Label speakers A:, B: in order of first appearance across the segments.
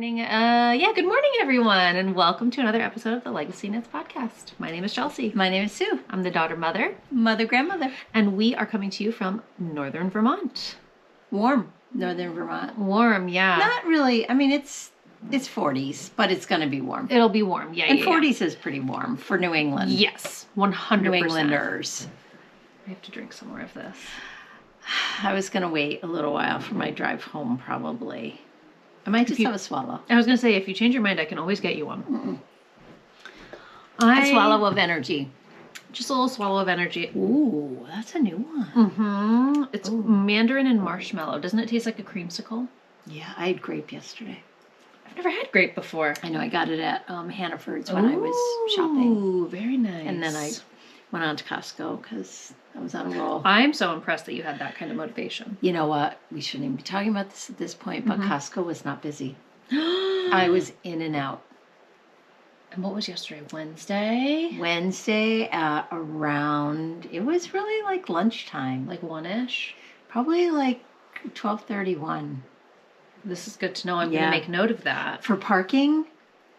A: morning. Good morning, everyone, and welcome to another episode of the LegacyKnitz Podcast. My name is Chelsea.
B: My name is Sue.
A: I'm the daughter, mother,
B: grandmother.
A: and we are coming to you from northern Vermont.
B: Warm, northern Vermont.
A: Warm, yeah.
B: Not really. I mean, it's 40s, but it's going to be warm.
A: It'll be warm, yeah.
B: And 40s is pretty warm for New England.
A: Yes, 100%.
B: New Englanders.
A: I have to drink some more of this.
B: I was going to wait a little while for my drive home, probably. I might just have a swallow.
A: I was going to say, if you change your mind, I can always get you one.
B: A swallow of energy.
A: Just a little swallow of energy.
B: Ooh, that's a new one.
A: Mm-hmm. It's mandarin and marshmallow. Doesn't it taste like a creamsicle?
B: Yeah, I had grape yesterday.
A: I've never had grape before.
B: I know, I got it at Hannaford's when I was shopping.
A: Ooh, very nice.
B: And then I went on to Costco because I was on a roll.
A: I'm so impressed that you had that kind of motivation.
B: You know what? We shouldn't even be talking about this at this point, but Costco was not busy. I was in and out.
A: And what was yesterday? Wednesday?
B: Wednesday around, it was really like lunchtime.
A: Like 1-ish?
B: Probably like 12:31.
A: This is good to know. I'm going to make note of that.
B: For parking,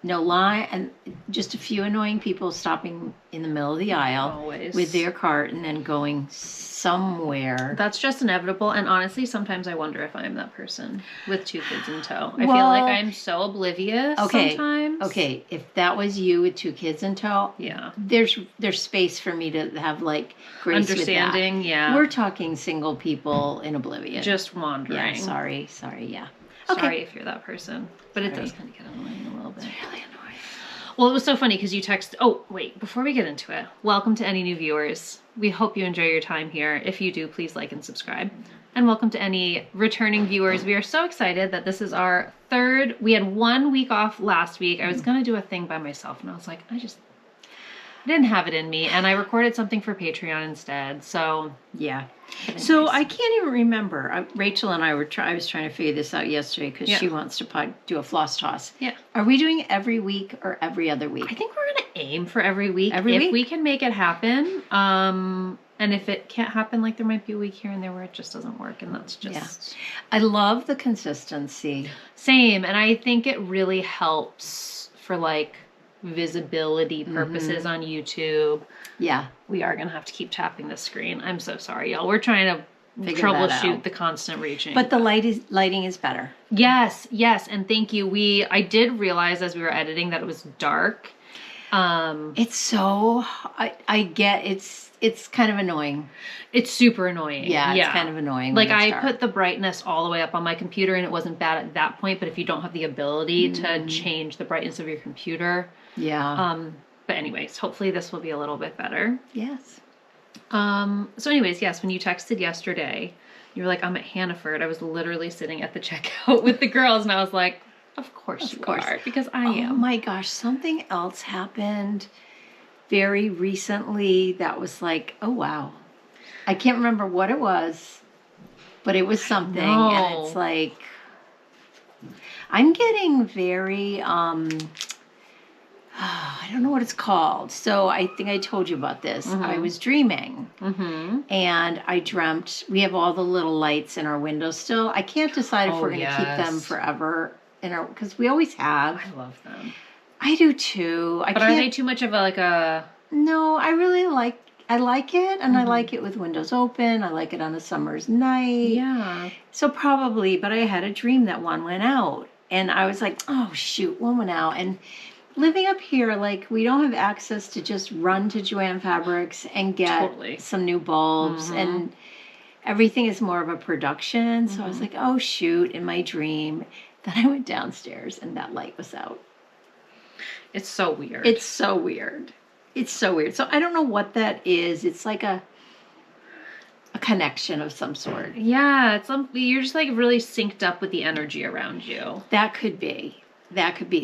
B: no lie, and just a few annoying people stopping in the middle of the aisle
A: Always.
B: with their cart and then going somewhere.
A: That's just inevitable. And honestly, sometimes I wonder if I'm that person with 2 kids in tow. I feel like I'm so oblivious sometimes.
B: Okay, if that was you with 2 kids in tow,
A: yeah,
B: there's space for me to have like grace
A: understanding.
B: With that.
A: Yeah,
B: we're talking single people in oblivion,
A: just wandering.
B: Yeah, sorry, yeah.
A: Sorry if you're that person, but it does kind of get annoying a little bit.
B: It's really annoying.
A: Well, it was so funny because you texted. Oh, wait, before we get into it, welcome to any new viewers. We hope you enjoy your time here. If you do, please like and subscribe. And welcome to any returning viewers. We are so excited that this is our 3rd. We had 1 week off last week. I was going to do a thing by myself, and I was like, I didn't have it in me. And I recorded something for Patreon instead. So,
B: yeah. So I can't even remember. Rachel and I I was trying to figure this out yesterday because she wants to do a floss toss.
A: Yeah.
B: Are we doing every week or every other week?
A: I think we're going to aim for every week.
B: Every week?
A: If we can make it happen. And if it can't happen, like there might be a week here and there where it just doesn't work. And that's just...
B: I love the consistency.
A: Same. And I think it really helps for like visibility purposes on YouTube.
B: Yeah.
A: We are going to have to keep tapping the screen. I'm so sorry, y'all. We're trying to troubleshoot the constant reaching.
B: But the lighting is better.
A: Yes. And thank you. I did realize as we were editing that it was dark.
B: It's so, I get, it's kind of annoying.
A: It's super annoying.
B: Yeah, it's kind of annoying.
A: Like I put the brightness all the way up on my computer and it wasn't bad at that point, but if you don't have the ability to change the brightness of your computer.
B: Yeah.
A: But anyways, hopefully this will be a little bit better.
B: Yes.
A: So anyways, yes, when you texted yesterday, you were like, I'm at Hannaford. I was literally sitting at the checkout with the girls and I was like, of course you are, because I am.
B: Oh my gosh, something else happened very recently that was like, oh wow. I can't remember what it was, but it was something. And it's like, I'm getting very, I don't know what it's called. So I think I told you about this. I was dreaming and I dreamt, we have all the little lights in our windows still. I can't decide if we're going to keep them forever because we always have.
A: I love them.
B: I do too.
A: But are they too much of a
B: No, I really like it, and I like it with windows open. I like it on a summer's night.
A: Yeah.
B: So probably, but I had a dream that one went out, and I was like, oh shoot, one went out. And living up here, like we don't have access to just run to Joann Fabrics and get some new bulbs, and everything is more of a production. So I was like, oh shoot, in my dream. Then I went downstairs, and that light was out.
A: It's so weird.
B: It's so weird. It's so weird. So I don't know what that is. It's like a connection of some sort.
A: Yeah, you're just like really synced up with the energy around you.
B: That could be.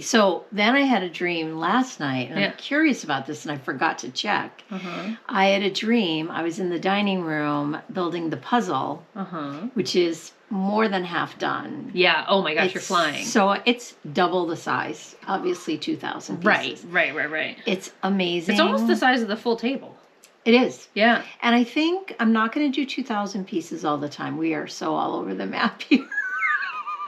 B: So then I had a dream last night, and I'm curious about this, and I forgot to check. I had a dream. I was in the dining room building the puzzle, which is more than half done.
A: Yeah. Oh my gosh, you're flying.
B: So it's double the size. Obviously 2,000 pieces.
A: Right.
B: It's amazing.
A: It's almost the size of the full table.
B: It is.
A: Yeah.
B: And I think I'm not going to do 2,000 pieces all the time. We are so all over the map here.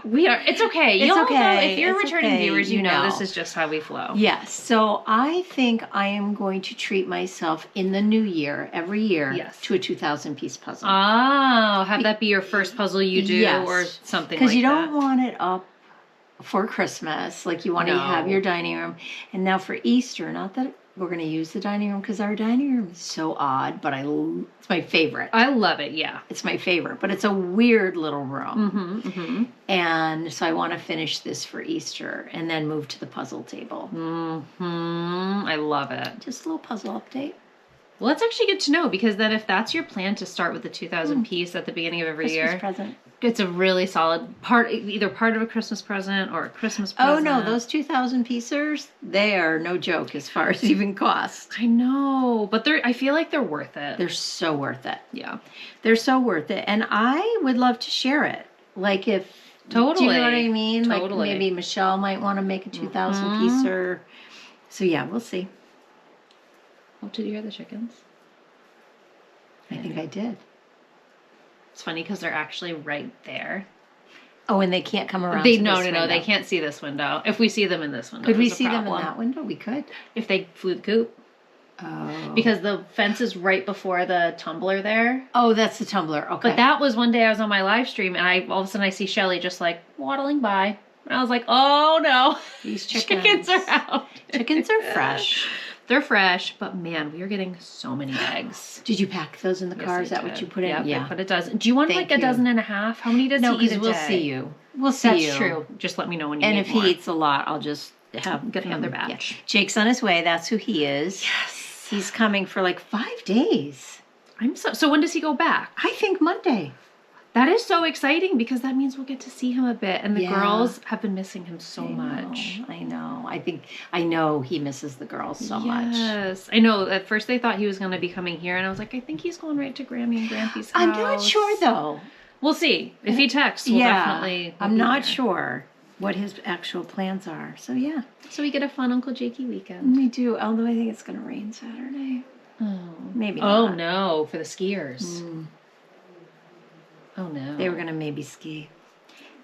A: We are. It's okay.
B: It's
A: You'll
B: okay.
A: know if you're
B: It's
A: returning
B: okay.
A: viewers, you
B: You
A: know
B: know.
A: this is just how we flow.
B: Yes. So I think I am going to treat myself in the new year, every year, to a 2,000 piece puzzle.
A: Oh, have that be your first puzzle you do or something like that.
B: Because you don't want it up for Christmas. Like you want to have your dining room. And now for Easter, not that we're going to use the dining room because our dining room is so odd, but it's my favorite.
A: I love it, yeah.
B: It's my favorite, but it's a weird little room. And so I want to finish this for Easter and then move to the puzzle table.
A: I love it.
B: Just a little puzzle update.
A: Well, that's actually good to know because then if that's your plan to start with the 2,000 piece at the beginning of every year,
B: present.
A: It's a really solid part, either part of a Christmas present or a Christmas present.
B: Oh no, those 2,000 piecers, they are no joke as far as even cost.
A: I know, but I feel like they're worth it.
B: They're so worth it.
A: Yeah.
B: They're so worth it. And I would love to share it. Like if,
A: Totally.
B: do you know what I mean?
A: Totally.
B: Like maybe Michelle might want to make a 2,000 piecer. So yeah, we'll see.
A: Oh, did you hear the chickens?
B: I think I did.
A: It's funny because they're actually right there.
B: Oh, and they can't come around.
A: No, they can't see this window. If we see them in this window,
B: could we see them in that window? We could.
A: If they flew the coop.
B: Oh.
A: Because the fence is right before the tumbler there.
B: Oh, that's the tumbler. Okay.
A: But that was one day I was on my live stream and all of a sudden I see Shelly just like waddling by. And I was like, oh no.
B: These
A: chickens are out.
B: Chickens are fresh.
A: They're fresh, but man, we are getting so many eggs.
B: Did you pack those in the car? Is that what you put in?
A: Yeah, I put a dozen. Do you want like a dozen and a half? How many does he eat a day?
B: No, because we'll see you. We'll see you.
A: That's true. Just let me know when you
B: and
A: need
B: if
A: more.
B: he eats a lot, I'll just
A: get another batch.
B: Yeah. Jake's on his way. That's who he is.
A: Yes.
B: He's coming for like 5 days.
A: So when does he go back?
B: I think Monday.
A: That is so exciting because that means we'll get to see him a bit. And the girls have been missing him so much.
B: I know. I know he misses the girls so much.
A: Yes. I know. At first they thought he was going to be coming here. And I was like, I think he's going right to Grammy and Grampy's house.
B: I'm not sure though.
A: We'll see. If he texts, we'll definitely...
B: I'm not sure what his actual plans are. So yeah.
A: So we get a fun Uncle Jakey weekend.
B: We do. Although I think it's going to rain Saturday.
A: Oh.
B: Maybe not.
A: Oh no. For the skiers. Oh no.
B: They were going to maybe ski.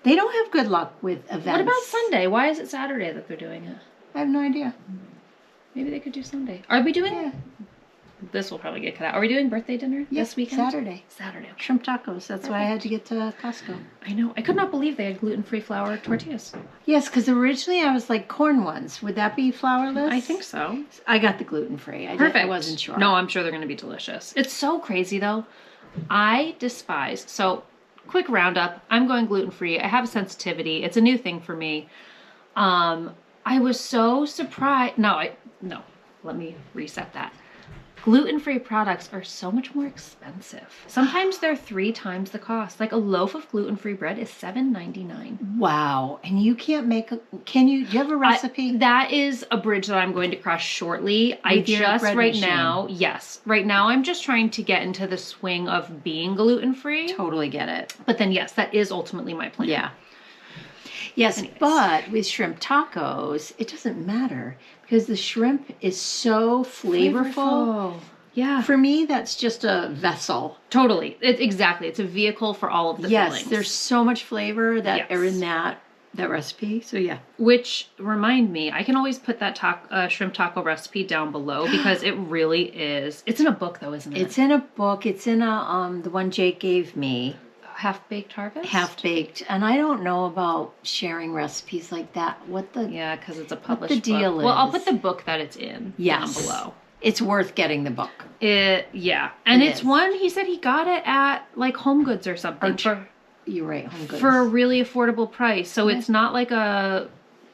B: They don't have good luck with events.
A: What about Sunday? Why is it Saturday that they're doing it?
B: I have no idea.
A: Maybe they could do Sunday. Are we doing... This will probably get cut out. Are we doing birthday dinner this weekend?
B: Saturday.
A: Saturday. Okay.
B: Shrimp tacos. That's why I had to get to Costco.
A: I know. I could not believe they had gluten-free flour tortillas.
B: Yes, because originally I was like corn ones. Would that be flourless?
A: I think so.
B: I got the gluten-free.
A: Perfect.
B: I wasn't sure.
A: No, I'm sure they're going to be delicious. It's so crazy, though. I despise... So, quick roundup. I'm going gluten-free. I have a sensitivity. It's a new thing for me. I was so surprised... No, let me reset that. Gluten-free products are so much more expensive. Sometimes they're 3 times the cost. Like a loaf of gluten-free bread is $7.99.
B: Wow. And you can't make do you have a recipe?
A: That is a bridge that I'm going to cross shortly. Right now I'm just trying to get into the swing of being gluten-free.
B: Totally get it.
A: But then yes, that is ultimately my plan.
B: Yeah. Yes, anyways. But with shrimp tacos, it doesn't matter because the shrimp is so flavorful.
A: Yeah.
B: For me, that's just a vessel.
A: Totally. Exactly. It's a vehicle for all of the fillings.
B: Yes, there's so much flavor that are in that recipe. So yeah.
A: Which remind me, I can always put that shrimp taco recipe down below because it really is. It's in a book though, isn't it?
B: It's in a book. It's in the one Jake gave me.
A: Half-Baked Harvest?
B: Half-Baked. And I don't know about sharing recipes like that.
A: Yeah, because it's a published
B: deal
A: book.
B: is.
A: Well, I'll put the book that it's in down below.
B: It's worth getting the book.
A: Yeah. And it's one, he said he got it at like Home Goods or something.
B: You're right, Home Goods.
A: For a really affordable price. So it's not like a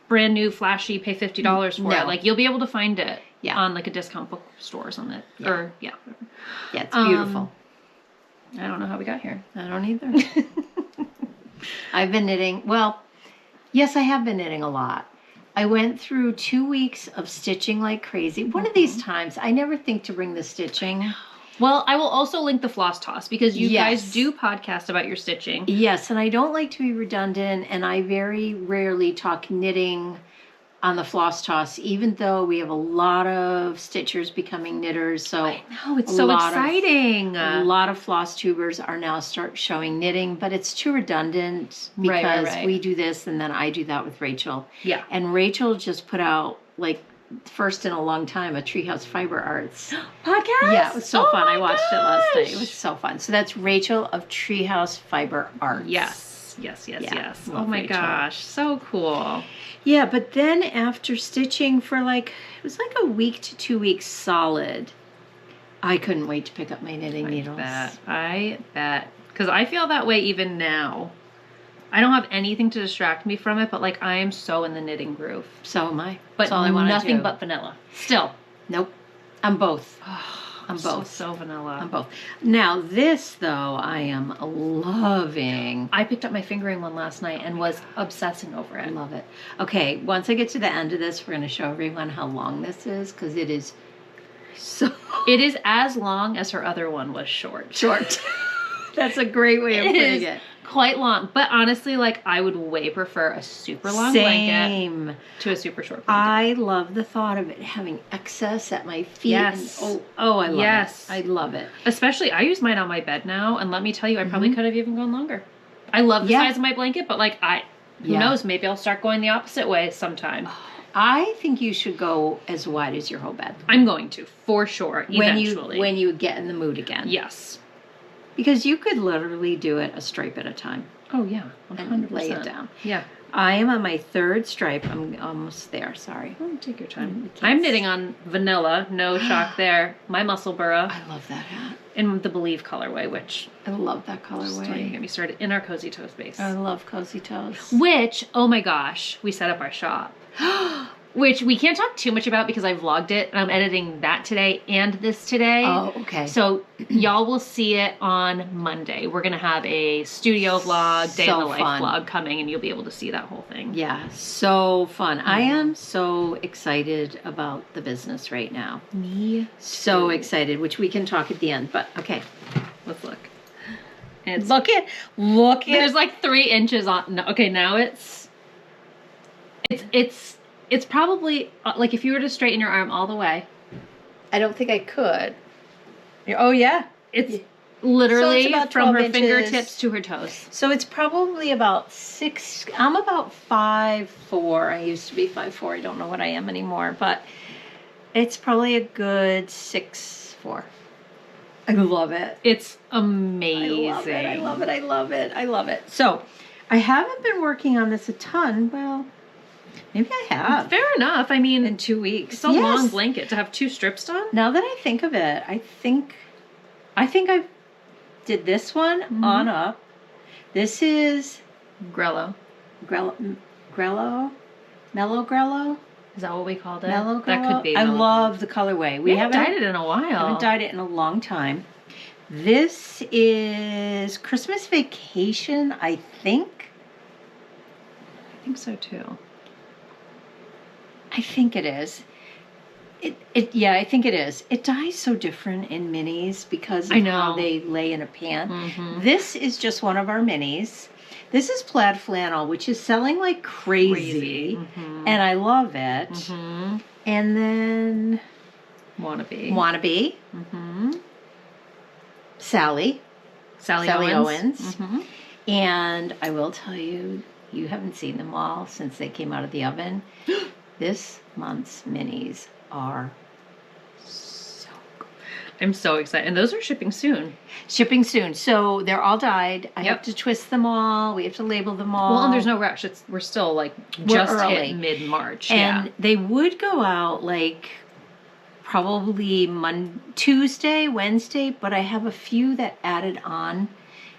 A: brand new flashy, pay $50 for it. Like you'll be able to find it on like a discount bookstore or something. Yeah.
B: Yeah, it's beautiful.
A: I don't know how we got here.
B: I don't either. I've been knitting. Well, yes, I have been knitting a lot. I went through 2 weeks of stitching like crazy. One of these times, I never think to bring the stitching.
A: Well, I will also link the floss toss because you guys do podcast about your stitching.
B: Yes, and I don't like to be redundant, and I very rarely talk knitting on the floss toss, even though we have a lot of stitchers becoming knitters. So
A: I know, it's so exciting.
B: A lot of floss tubers are now start showing knitting, but it's too redundant because we do this and then I do that with Rachel.
A: Yeah.
B: And Rachel just put out, like, first in a long time, a Treehouse Fiber Arts
A: podcast.
B: Yeah, it was so fun. I watched it last night. It
A: gosh.
B: was so fun. So that's Rachel of Treehouse Fiber Arts.
A: Yes. Oh my
B: Rachel.
A: gosh, so cool.
B: Yeah, but then after stitching for it was like a week to 2 weeks solid, I couldn't wait to pick up my knitting needles.
A: I bet. Because I feel that way even now. I don't have anything to distract me from it, but like I am so in the knitting groove.
B: So am I.
A: But
B: That's all I want to do.
A: nothing but vanilla. Still.
B: Nope. I'm both. I'm both.
A: So vanilla.
B: I'm both. Now this though, I am loving.
A: I picked up my fingering one last night and was obsessing over it.
B: I love it. Okay, once I get to the end of this, we're going to show everyone how long this is because it is so.
A: It is as long as her other one was short.
B: Short. That's a great way of putting it.
A: Quite long, but honestly, like I would way prefer a super long blanket to a super short blanket.
B: I love the thought of it having excess at my feet.
A: Yes.
B: And, I love it. I love it.
A: Especially, I use mine on my bed now, and let me tell you, I probably could have even gone longer. I love the size of my blanket, but like who knows? Maybe I'll start going the opposite way sometime.
B: I think you should go as wide as your whole bed.
A: I'm going to, for sure, eventually.
B: When you get in the mood again.
A: Yes.
B: Because you could literally do it a stripe at a time.
A: Oh, yeah. 100%.
B: And lay it down.
A: Yeah.
B: I am on my third stripe. I'm almost there. Sorry.
A: Oh, take your time. I'm knitting on vanilla. No shock there. My Musselburgh.
B: I love that hat.
A: In the Believe colorway, which...
B: I love that
A: Don't even
B: colorway.
A: get me started. In our Cozy Toe space.
B: I love Cozy Toes.
A: Which, oh my gosh, we set up our shop. Which we can't talk too much about because I vlogged it and I'm editing that today and this today.
B: Oh, okay.
A: So y'all will see it on Monday. We're going to have a studio vlog, day in the life vlog coming and you'll be able to see that whole thing.
B: Yeah, so fun. I am so excited about the business right now.
A: Me
B: So excited, which we can talk at the end, but okay.
A: Let's look. And
B: Look at
A: there's like 3 inches on. No, okay, now it's probably like if you were to straighten your arm all the way.
B: I don't think I could. Oh yeah.
A: It's literally
B: about
A: from
B: 12
A: her
B: inches.
A: fingertips to her toes.
B: So it's probably about 6. I'm about 5'4". I used to be 5'4". I don't know what I am anymore, but it's probably a good 6'4". I love it.
A: It's amazing.
B: I love it. I love it. I love it. So I haven't been working on this a ton. Well, maybe I have.
A: Fair enough. I mean,
B: In 2 weeks.
A: it's a long blanket to have 2 strips done.
B: Now that I think of it, I think I did this one on up. This is
A: Grello.
B: Mellow Grello.
A: Is that what we called it?
B: Mellow Grello.
A: That could be.
B: I
A: Mellow.
B: love the colorway.
A: We haven't dyed it in a while.
B: Haven't dyed it in a long time. This is Christmas Vacation, I think.
A: I think so too.
B: I think it is. Yeah, I think it is. It dyes so different in minis because of how they lay in a pan. This is just one of our minis. This is plaid flannel, which is selling like crazy. And I love it. And then Wannabe. Sally Owens. And I will tell you, you haven't seen them all since they came out of the oven. This month's minis are so good.
A: I'm so excited. And those are shipping soon.
B: Shipping soon. So they're all dyed. I have to twist them all. We have to label them all.
A: Well, and there's no rush. We're still like just hit mid-March.
B: And they would go out like probably Tuesday, Wednesday, but I have a few that added on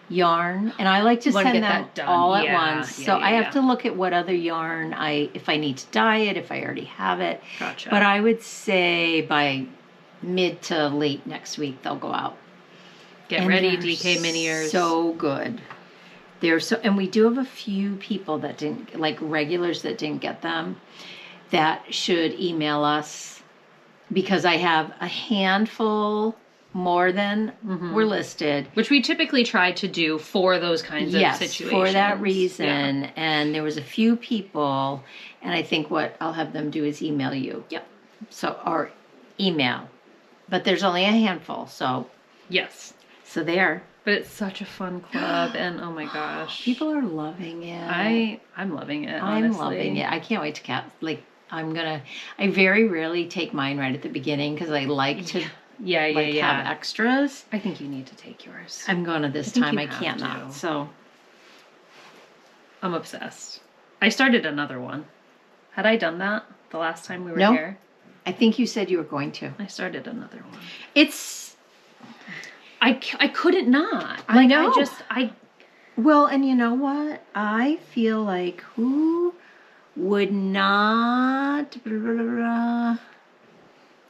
B: yarn, and I like to send them all at once. So I have to look at what other yarn if I need to dye it, if I already have it.
A: Gotcha.
B: But I would say by mid to late next week they'll go out.
A: Get ready, DK Miniers.
B: So good. And we do have a few people that didn't, like regulars that didn't get them, that should email us, because I have a handful more than were listed.
A: Which we typically try to do for those kinds of situations.
B: For that reason. Yeah. And there was a few people, and I think what I'll have them do is email you.
A: Yep.
B: So, or email. But there's only a handful, so.
A: Yes.
B: So there.
A: But it's such a fun club, and oh my gosh.
B: People are loving it.
A: I'm loving it,
B: honestly.
A: I'm
B: loving it. I can't wait to I very rarely take mine right at the beginning because I like to have extras.
A: I think you need to take yours.
B: I'm going to this time. I can't not. So
A: I'm obsessed. I started another one. Had I done that the last time we were here?
B: I think you said you were going to.
A: I started another one.
B: I
A: couldn't not.
B: I know. Well, and you know what? I feel like who would not...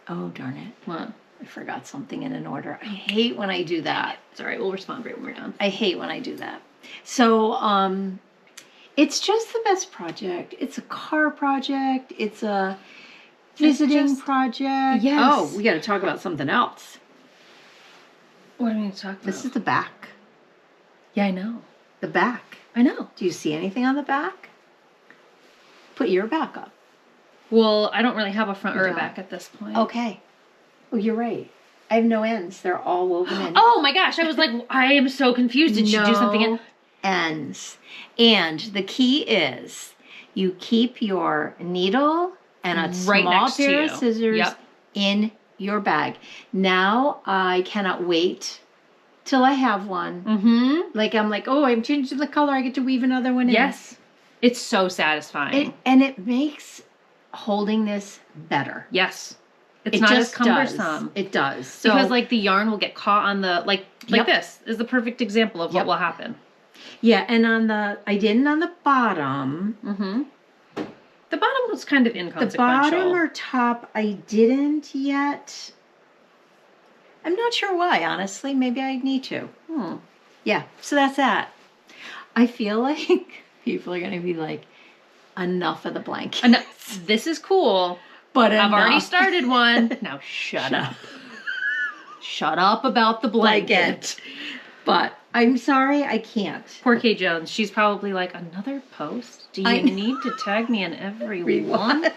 B: Oh, darn it.
A: What?
B: I forgot something in an order. I hate when I do that.
A: It's all right. We'll respond right when we're done.
B: I hate when I do that. So, it's just the best project. It's a car project. It's a visiting project.
A: Yes.
B: Oh, we got to talk about something else.
A: What do we need to talk about?
B: This is the back.
A: Yeah, I know.
B: The back.
A: I know.
B: Do you see anything on the back? Put your back up.
A: Well, I don't really have a front or a back at this point.
B: Okay. Oh, you're right. I have no ends. They're all woven in.
A: Oh my gosh. I was like, I am so confused. Did you do something in?
B: Ends. And the key is you keep your needle and a small pair of scissors in your bag. Now I cannot wait till I have one.
A: Mm-hmm.
B: Like I'm like, oh, I'm changing the color. I get to weave another one in.
A: Yes. It's so satisfying.
B: And it makes holding this better.
A: Yes. It's not as cumbersome.
B: It does.
A: So, because like the yarn will get caught on the, like this is the perfect example of what will happen.
B: Yeah. And I didn't on the bottom.
A: Mm-hmm. The bottom was kind of inconsequential.
B: The bottom or top, I didn't yet. I'm not sure why, honestly. Maybe I need to. Yeah. So that's that. I feel like people are going to be like, enough of the blankets.
A: This is cool.
B: But
A: I've already started one. Now shut up. Shut up about the blanket.
B: But I'm sorry, I can't.
A: Poor Kay Jones. She's probably like, another post? Do you need to tag me in every one?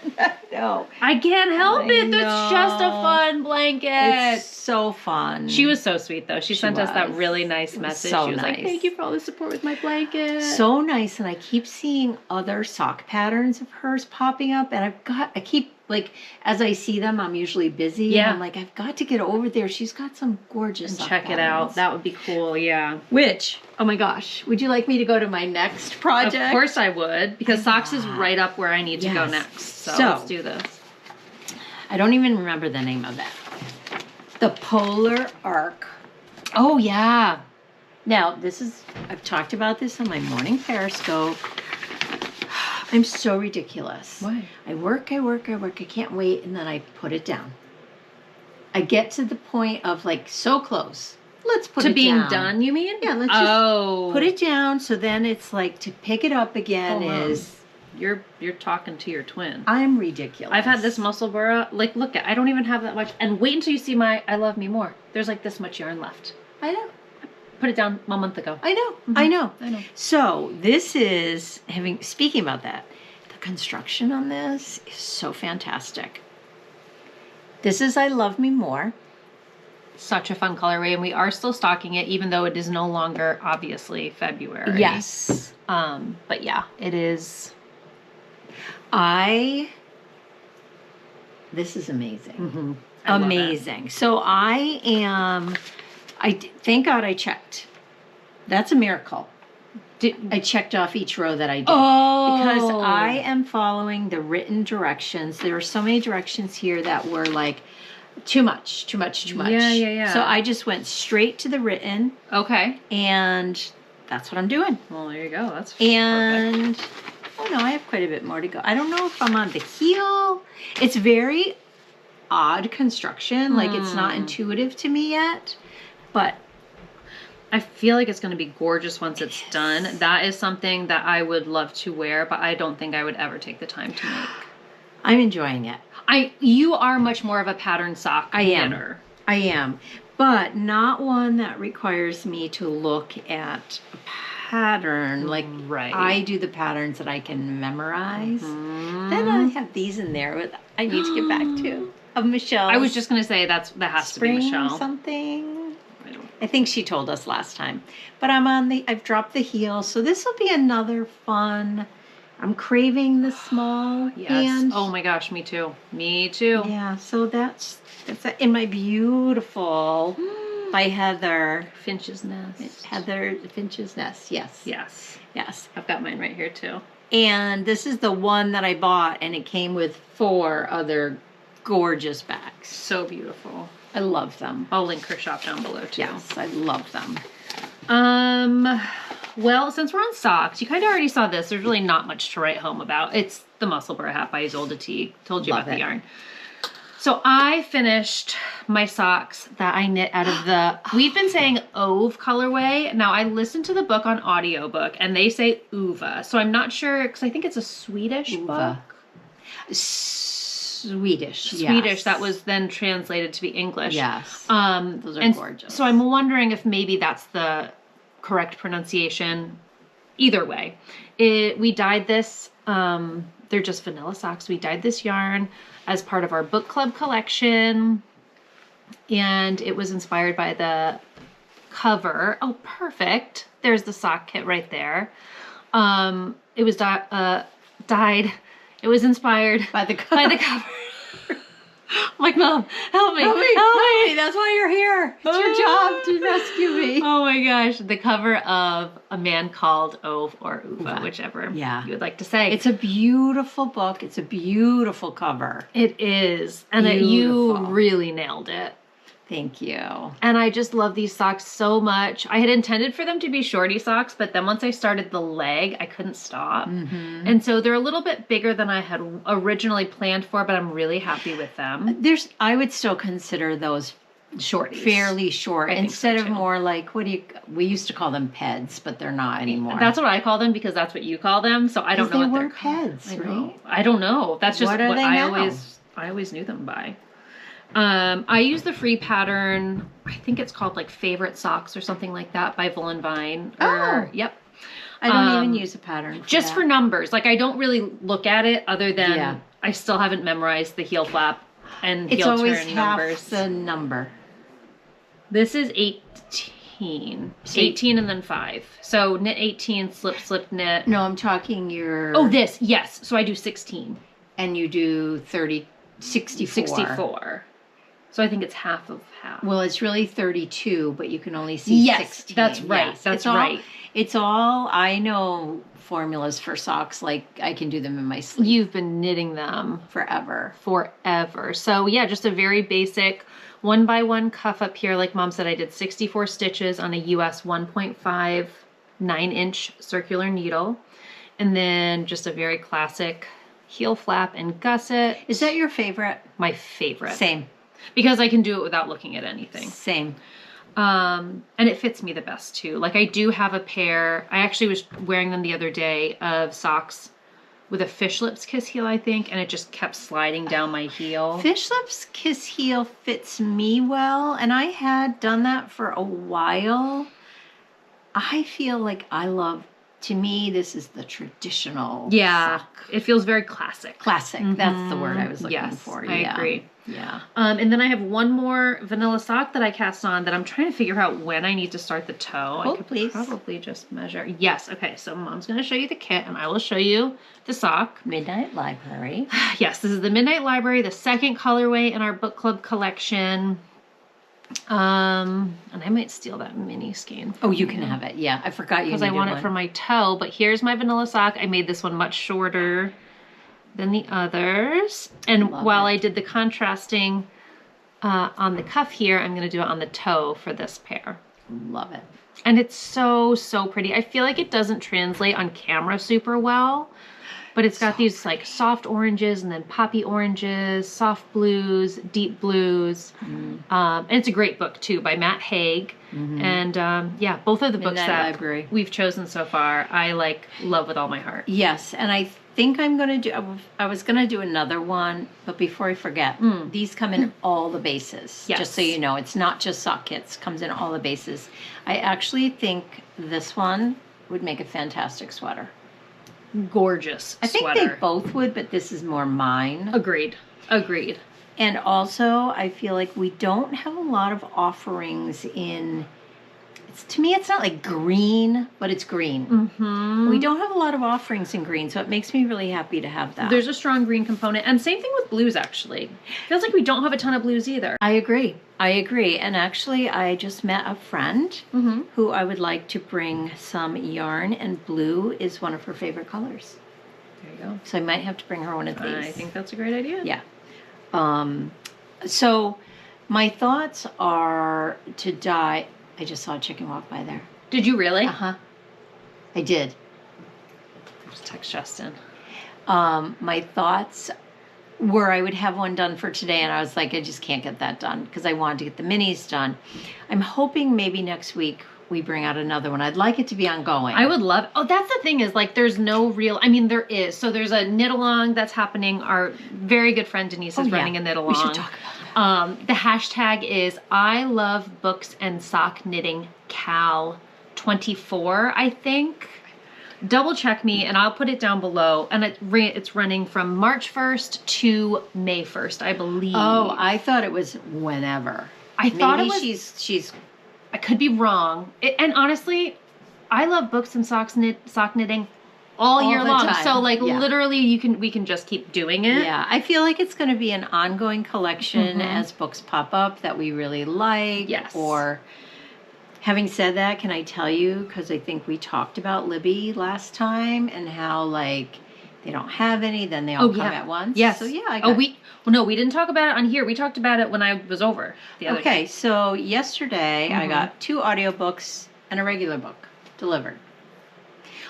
B: No.
A: I can't help it. That's just a fun blanket.
B: It's so fun.
A: She was so sweet, though. She sent us that really nice message.
B: So
A: she was like, thank you for all the support with my blanket.
B: So nice. And I keep seeing other sock patterns of hers popping up. And I keep, like, as I see them, I'm usually busy.
A: Yeah.
B: And I'm like, I've got to get over there. She's got some gorgeous sock
A: patterns. Check it out. That would be cool, yeah.
B: Which, oh my gosh, would you like me to go to my next project?
A: Of course I would, because socks is right up where I need to go next. So let's do this.
B: I don't even remember the name of that. The Polar Arc.
A: Oh, yeah.
B: Now, I've talked about this on my morning Periscope. I'm so ridiculous.
A: Why?
B: I work. I can't wait, and then I put it down. I get to the point of like so close. Let's put it down.
A: To being done, you mean?
B: Yeah, let's just put it down. So then it's like to pick it up again is...
A: You're talking to your twin.
B: I'm ridiculous.
A: I've had this Musselburgh. Like, look, I don't even have that much. And wait until you see my I Love Me More. There's like this much yarn left.
B: I know.
A: Put it down a month ago.
B: I know. Mm-hmm. I know. So this is, speaking about that, the construction on this is so fantastic. This is I Love Me More.
A: Such a fun colorway, and we are still stocking it, even though it is no longer, obviously, February.
B: Yes.
A: But yeah, it is...
B: This is amazing.
A: Mm-hmm.
B: Amazing. So thank God I checked. That's a miracle. I checked off each row that I did.
A: Oh.
B: Because I am following the written directions. There are so many directions here that were like too much.
A: Yeah.
B: So I just went straight to the written.
A: Okay.
B: And that's what I'm doing.
A: Well, there you go. That's
B: perfect. Oh no, I have quite a bit more to go. I don't know if I'm on the heel. It's very odd construction. Like it's not intuitive to me yet, but
A: I feel like it's going to be gorgeous once it's done. That is something that I would love to wear, but I don't think I would ever take the time to make.
B: I'm enjoying it.
A: You are much more of a pattern sock knitter.
B: I am. but not one that requires me to look at a pattern. Like, I do the patterns that I can memorize. Then I have these in there that I need to get back to. Of Michelle.
A: I was just going to say that has to be Michelle.
B: Something. I think she told us last time. But I've dropped the heel. So this will be another fun. I'm craving the small hand.
A: Oh my gosh, me too. Me too.
B: Yeah, so that's in my beautiful by Heather.
A: Finch's Nest.
B: Heather Finch's Nest, yes.
A: Yes.
B: Yes.
A: I've got mine right here too.
B: And this is the one that I bought, and it came with 4 other gorgeous bags.
A: So beautiful.
B: I love them.
A: I'll link her shop down below too.
B: Yes, I love them.
A: Well, since we're on socks, you kind of already saw this. There's really not much to write home about. It's the Musselburgh hat by Ysolda Teague. Told you about the yarn. So I finished my socks that I knit out of the, we've been saying Ove colorway. Now I listened to the book on audiobook and they say Uva. So I'm not sure, because I think it's a Swedish book.
B: Swedish,
A: yes. That was then translated to be English.
B: Yes. Those are gorgeous.
A: So I'm wondering if maybe that's the correct pronunciation. Either way, we dyed this. They're just vanilla socks. We dyed this yarn as part of our book club collection, and it was inspired by the cover. Oh, perfect! There's the sock kit right there. It was dyed. It was inspired
B: by the cover.
A: I'm like, Mom, help me.
B: Help me. That's why you're here. It's your job to rescue me.
A: Oh my gosh. The cover of A Man Called Ove or Uva, whichever you would like to say.
B: It's a beautiful book. It's a beautiful cover.
A: It is. And you really nailed it.
B: Thank you.
A: And I just love these socks so much. I had intended for them to be shorty socks, but then once I started the leg, I couldn't stop. And so they're a little bit bigger than I had originally planned for, but I'm really happy with them.
B: I would still consider those
A: shorties.
B: Fairly short. Instead of more like, we used to call them peds, but they're not anymore.
A: That's what I call them because that's what you call them. So I don't know what they're called.
B: Peds, right?
A: I don't know. That's just what I
B: now?
A: always knew them by. I use the free pattern. I think it's called like Favorite Socks or something like that by Wool and Vine. Yep.
B: I don't even use a pattern.
A: Just for numbers. Like I don't really look at it other than I still haven't memorized the heel flap and heel turn numbers.
B: It's always half the number.
A: This is 18. 18 and then 5. So knit 18, slip, knit.
B: No, I'm talking your...
A: Oh, this. Yes. So I do 16.
B: And you do 64.
A: 64. So I think it's half of half.
B: Well, it's really 32, but you can only see 16.
A: That's right. Yes, that's right.
B: It's all, I know formulas for socks, like I can do them in my sleeve.
A: You've been knitting them.
B: Forever.
A: So yeah, just a very basic 1x1 cuff up here. Like Mom said, I did 64 stitches on a US 1.5 9-inch circular needle. And then just a very classic heel flap and gusset.
B: Is that your favorite?
A: My favorite.
B: Same.
A: Because I can do it without looking at anything.
B: Same.
A: And it fits me the best too. Like I do have a pair, I actually was wearing them the other day, of socks with a Fish Lips Kiss heel, I think, and it just kept sliding down my heel.
B: Fish Lips Kiss heel fits me well, and I had done that for a while. I feel like to me, this is the traditional sock.
A: It feels very classic.
B: Classic. That's the word I was looking for.
A: I agree.
B: Yeah.
A: And then I have one more vanilla sock that I cast on that I'm trying to figure out when I need to start the toe.
B: Oh,
A: I could probably just measure. Yes. Okay. So Mom's going to show you the kit and I will show you the sock.
B: Midnight Library.
A: Yes. This is the Midnight Library, the second colorway in our book club collection. And I might steal that mini skein.
B: Oh, you can have it. Yeah. I forgot you.
A: Because I want it for my toe, but here's my vanilla sock. I made this one much shorter than the others. And while I did the contrasting on the cuff here, I'm going to do it on the toe for this pair.
B: Love it.
A: And it's so, so pretty. I feel like it doesn't translate on camera super well. But it's got these like soft oranges and then poppy oranges, soft blues, deep blues. And it's a great book too by Matt Haig. And yeah, both of the books that we've chosen so far, I love with all my heart.
B: Yes, and I think I'm going to do, I was going to do another one, but before I forget, these come in all the bases. Yes. Just so you know, it's not just sock kits, comes in all the bases. I actually think this one would make a fantastic sweater.
A: Gorgeous
B: I think
A: sweater.
B: They both would, but this is more mine.
A: Agreed.
B: And also, I feel like we don't have a lot of offerings in... To me, it's not like green, but it's green. We don't have a lot of offerings in green, so it makes me really happy to have that.
A: There's a strong green component, and same thing with blues, actually. Feels like we don't have a ton of blues either.
B: I agree. And actually, I just met a friend who I would like to bring some yarn, and blue is one of her favorite colors.
A: There you go.
B: So I might have to bring her one of these.
A: I think that's a great idea.
B: Yeah. So my thoughts are to dye... I just saw a chicken walk by there.
A: Did you really?
B: I did.
A: Just text Justin.
B: My thoughts were I would have one done for today, and I was like, I just can't get that done because I wanted to get the minis done. I'm hoping maybe next week we bring out another one. I'd like it to be ongoing.
A: I would love... Oh, that's the thing is, there's no real... I mean, there is. So there's a knit-along that's happening. Our very good friend Denise is running a knit-along.
B: We should talk about that.
A: The hashtag is I love books and sock knitting Cal 24, I think. Double check me and I'll put it down below. And it's running from March 1st to May 1st, I believe.
B: Oh, I thought it was whenever.
A: I thought it was...
B: She's...
A: I could be wrong. And honestly, I love books and sock knitting all year long.
B: Time.
A: So literally we can just keep doing it.
B: Yeah, I feel like it's going to be an ongoing collection as books pop up that we really like.
A: Yes.
B: Or having said that, can I tell you, because I think we talked about Libby last time and how they don't have any, then they all come at once.
A: Yes.
B: So yeah,
A: we didn't talk about it on here. We talked about it when I was over the other day.
B: So yesterday I got 2 audiobooks and a regular book delivered.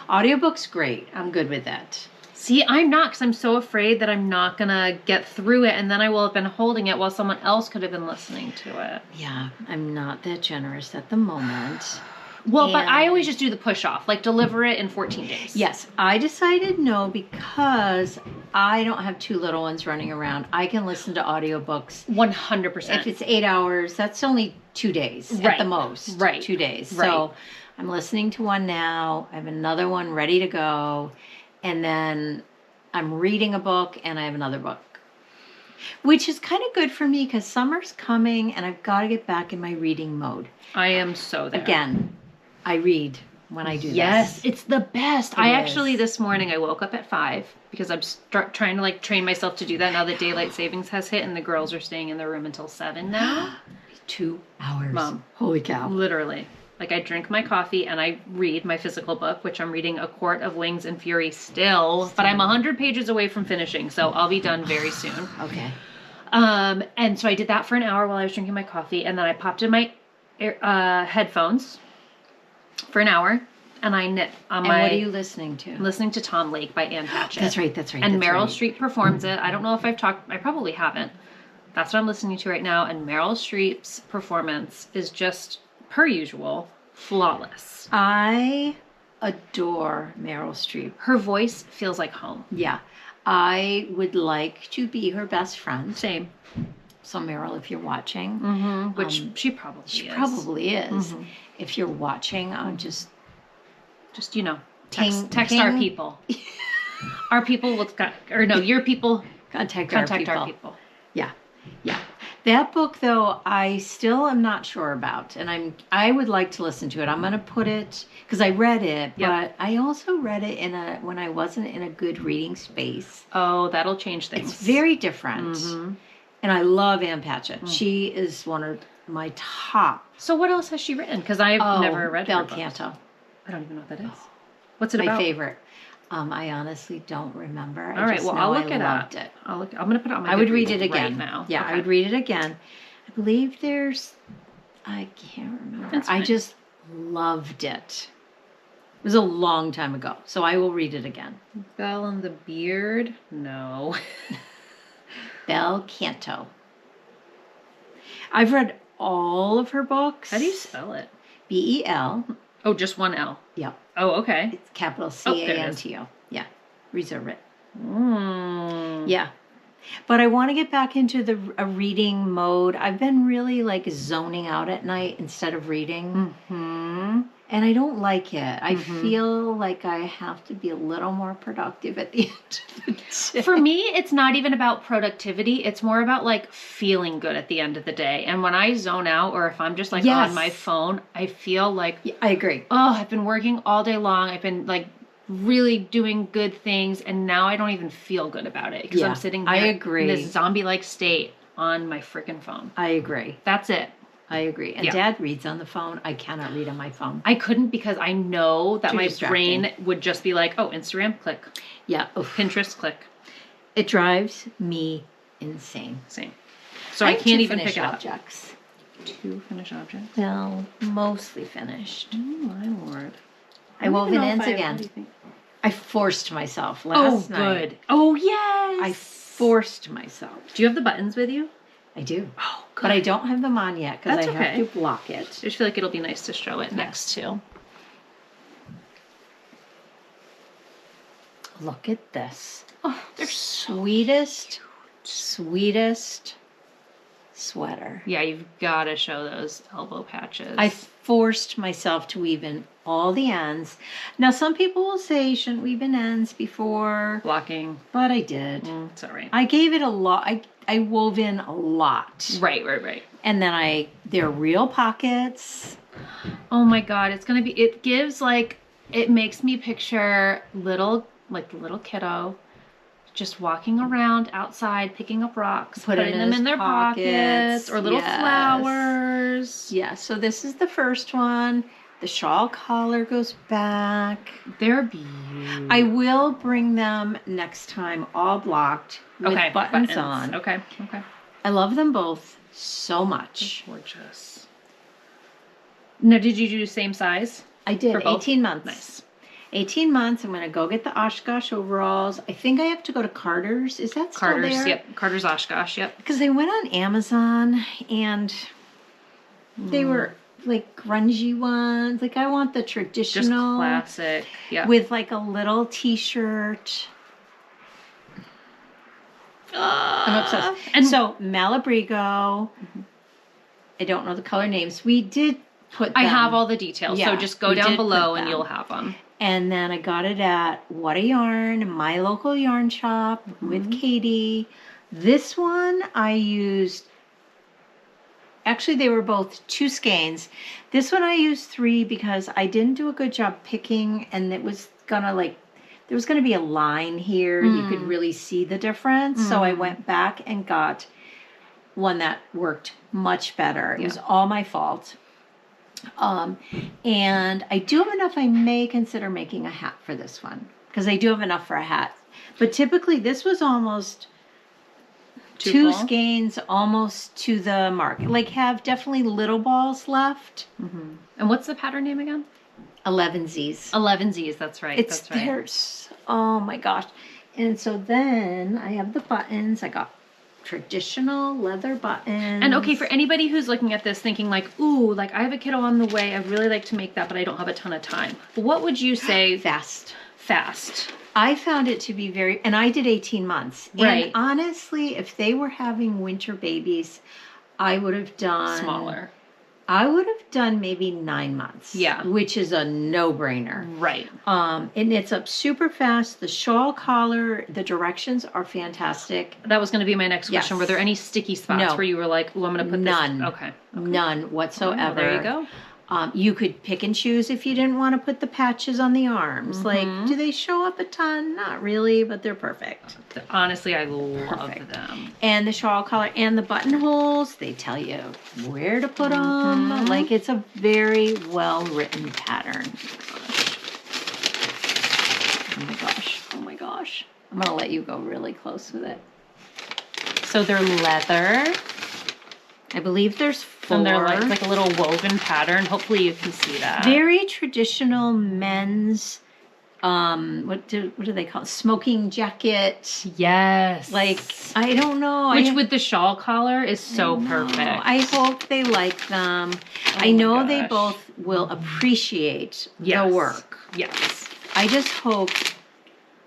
B: Audiobook's great. I'm good with that.
A: See, I'm not, because I'm so afraid that I'm not going to get through it, and then I will have been holding it while someone else could have been listening to it.
B: Yeah, I'm not that generous at the moment.
A: Well, but I always just do the push-off, deliver it in 14 days.
B: Yes, I decided no because I don't have 2 little ones running around. I can listen to audiobooks.
A: 100%.
B: If it's 8 hours, that's only 2 days at the most.
A: Right.
B: 2 days.
A: Right.
B: So I'm listening to one now. I have another one ready to go. And then I'm reading a book and I have another book. Which is kind of good for me because summer's coming and I've got to get back in my reading mode.
A: I am so there.
B: Again, I read when I do this.
A: Yes, it's the best. Actually, this morning, I woke up at 5 because I'm trying to train myself to do that now that daylight savings has hit and the girls are staying in their room until 7 now.
B: 2 hours.
A: Mom.
B: Holy cow.
A: Literally. I drink my coffee and I read my physical book, which I'm reading A Court of Wings and Fury still, but I'm 100 pages away from finishing, so I'll be done very soon.
B: Okay.
A: And so I did that for an hour while I was drinking my coffee, and then I popped in my headphones for an hour, and I knit on my...
B: And what are you listening to?
A: I'm listening to Tom Lake by Ann Patchett.
B: That's right.
A: And Meryl Streep performs it. I don't know if I probably haven't. That's what I'm listening to right now, and Meryl Streep's performance is just... per usual, flawless.
B: I adore Meryl Streep.
A: Her voice feels like home.
B: Yeah. I would like to be her best friend.
A: Same.
B: So Meryl, if you're watching.
A: Which she probably is.
B: She probably is. If you're watching, just
A: text
B: ping.
A: our people. Our people will, your people.
B: Contact
A: our people.
B: Yeah. Yeah. That book, though, I still am not sure about, and I would like to listen to it. I'm going to put it, because I read it, but I also read it when I wasn't in a good reading space.
A: Oh, that'll change things.
B: It's very different, and I love Ann Patchett. She is one of my top.
A: So what else has she written? Because I've never read her books.
B: Canto.
A: I don't even know what that is. What's it about?
B: My favorite. I honestly don't remember.
A: All right, well, I'll look it up. I'm going to put it on my
B: I would read it again.
A: right now.
B: Yeah,
A: okay.
B: I would read it again. I believe I can't remember. I just loved it. was a long time ago, so I will read it again.
A: Belle and the Beard? No.
B: Bel Canto. I've read all of her books.
A: How do you spell it?
B: B-E-L.
A: Oh, just one L.
B: Yep.
A: Oh, okay.
B: It's capital C-A-N-T-O. Yeah. Reserve it.
A: Mm.
B: Yeah. But I want to get back into a reading mode. I've been really like zoning out at night instead of reading.
A: Mm-hmm.
B: And I don't like it. I feel like I have to be a little more productive at the end of the day.
A: For me, it's not even about productivity. It's more about like feeling good at the end of the day. And when I zone out or if I'm just like on my phone, I feel like...
B: Yeah, I agree.
A: Oh, I've been working all day long. I've been like really doing good things. And now I don't even feel good about it because I'm sitting here in this zombie-like state on my freaking phone.
B: I agree.
A: That's it.
B: I agree. And Dad reads on the phone. I cannot read on my phone.
A: I couldn't because I know that my brain would just be like, oh, Instagram, click.
B: Yeah.
A: Pinterest, click.
B: It drives me insane.
A: Same. So I can't even pick
B: objects.
A: Up. 2 finished objects?
B: No, mostly finished.
A: Oh, my lord.
B: I wove in ends again. I forced myself
A: last night. Oh, good. Oh, yes.
B: I forced myself.
A: Do you have the buttons with you?
B: I do.
A: Oh, good.
B: But I don't have them on yet because I have to block it.
A: I just feel like it'll be nice to show it next to.
B: Look at this.
A: Oh, they're
B: sweetest sweater.
A: Yeah, you've got to show those elbow patches.
B: I forced myself to weave in all the ends. Now, some people will say you shouldn't weave in ends before
A: blocking,
B: but I did.
A: It's all right.
B: I gave it a lot. I wove in a lot.
A: Right.
B: And then they're real pockets.
A: Oh my God, it gives like, it makes me picture the little kiddo just walking around outside, picking up rocks, putting them in their pockets or little flowers.
B: Yeah, so this is the first one. The shawl collar goes back.
A: They're beautiful.
B: I will bring them next time all blocked with buttons on.
A: Okay.
B: I love them both so much.
A: They're gorgeous. Now, did you do the same size?
B: I did.
A: For both?
B: 18 months.
A: Nice.
B: 18 months. I'm going to go get the Oshkosh overalls. I think I have to go to Carter's. Is that still there?
A: Yep. Carter's Oshkosh, yep.
B: Because they went on Amazon and they were like grungy ones. Like I want the traditional.
A: Just classic. Yeah.
B: With like a little t-shirt. I'm obsessed. And so Malabrigo. I don't know the color names. We did put them.
A: I have all the details.
B: Yeah,
A: so just go down below and you'll have them.
B: And then I got it at What a Yarn, my local yarn shop with Katie. This one I used, actually they were both 2 skeins. This one I used 3 because I didn't do a good job picking and it was gonna there was gonna be a line here. You could really see the difference. So I went back and got one that worked much better. It was all my fault. And I do have enough. I may consider making a hat for this one because I do have enough for a hat. But typically this was almost 2 skeins almost to the mark. Like have definitely little balls left.
A: And what's the pattern name again?
B: Elevenses.
A: Elevenses, that's right.
B: It's theirs. Oh my gosh. And so then I have the buttons. I got traditional leather buttons.
A: And okay, for anybody who's looking at this thinking like, ooh, like I have a kiddo on the way, I'd really like to make that, but I don't have a ton of time. What would you say?
B: Fast.
A: I
B: found it to be very, and I did 18 months.
A: Right.
B: And honestly, if they were having winter babies, I would have done
A: smaller.
B: I would have done maybe 9 months.
A: Yeah.
B: Which is a no-brainer.
A: Right.
B: It knits up super fast. The shawl collar, the directions are fantastic.
A: That was going to be my next question. Were there any sticky spots where you were like, oh, I'm going to put
B: None.
A: this? Okay.
B: None whatsoever.
A: Well, there you go.
B: You could pick and choose if you didn't want to put the patches on the arms. Like, do they show up a ton? Not really, but they're perfect.
A: Honestly, I love them.
B: And the shawl collar and the buttonholes, they tell you where to put them. Like, it's a very well-written pattern. Oh my gosh. Oh my gosh. I'm going to let you go really close with it. So they're leather. I believe there's 4.
A: And they're like a little woven pattern. Hopefully you can see that.
B: Very traditional men's, what do they call it? Smoking jacket.
A: Yes.
B: Like, I don't know.
A: Which with the shawl collar is so perfect.
B: I hope they like them. I know they both will appreciate the work.
A: Yes.
B: I just hope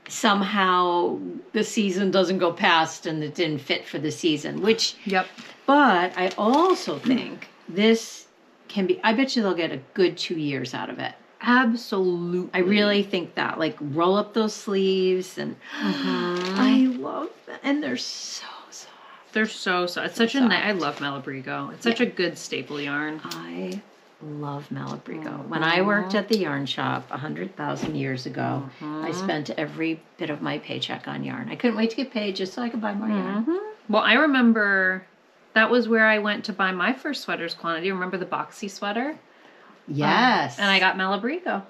B: somehow the season doesn't go past and it didn't fit for the season, which...
A: Yep.
B: But I also think this can be... I bet you they'll get a good 2 years out of it.
A: Absolutely.
B: I really think that. Like, roll up those sleeves and... I love them. And they're so soft.
A: They're so soft. It's such a nice... I love Malabrigo. It's such a good staple yarn.
B: I love Malabrigo. When I worked at the yarn shop 100,000 years ago, I spent every bit of my paycheck on yarn. I couldn't wait to get paid just so I could buy more yarn.
A: Well, I remember that was where I went to buy my first sweaters quantity. Remember the boxy sweater?
B: Yes.
A: And I got Malabrigo.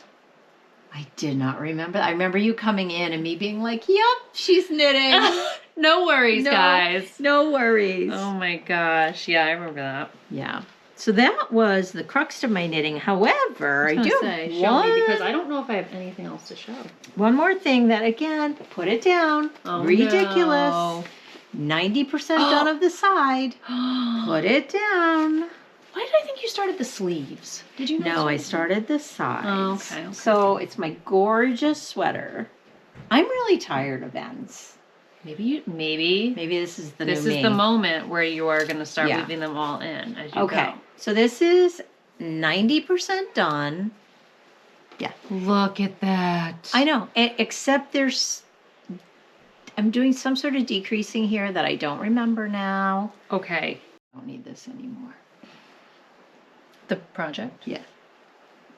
B: I did not remember that. I remember you coming in and me being like, yep, she's knitting.
A: No worries, guys.
B: No worries.
A: Oh my gosh. Yeah, I remember that.
B: Yeah. So that was the crux of my knitting. However, I do
A: show me because I don't know if I have anything else to show.
B: One more thing that, again, put it down.
A: Oh,
B: ridiculous.
A: No.
B: 90% done of the side. Put it down.
A: Why did I think you started the sleeves? Did you?
B: No, I started the sides.
A: Oh, okay.
B: So it's my gorgeous sweater. I'm really tired of ends.
A: Maybe
B: this is the new me.
A: This is the moment where you are going to start weaving them all in as you go.
B: So this is 90% done. Yeah.
A: Look at that.
B: I know. Except I'm doing some sort of decreasing here that I don't remember now.
A: Okay.
B: I don't need this anymore.
A: The project?
B: Yeah.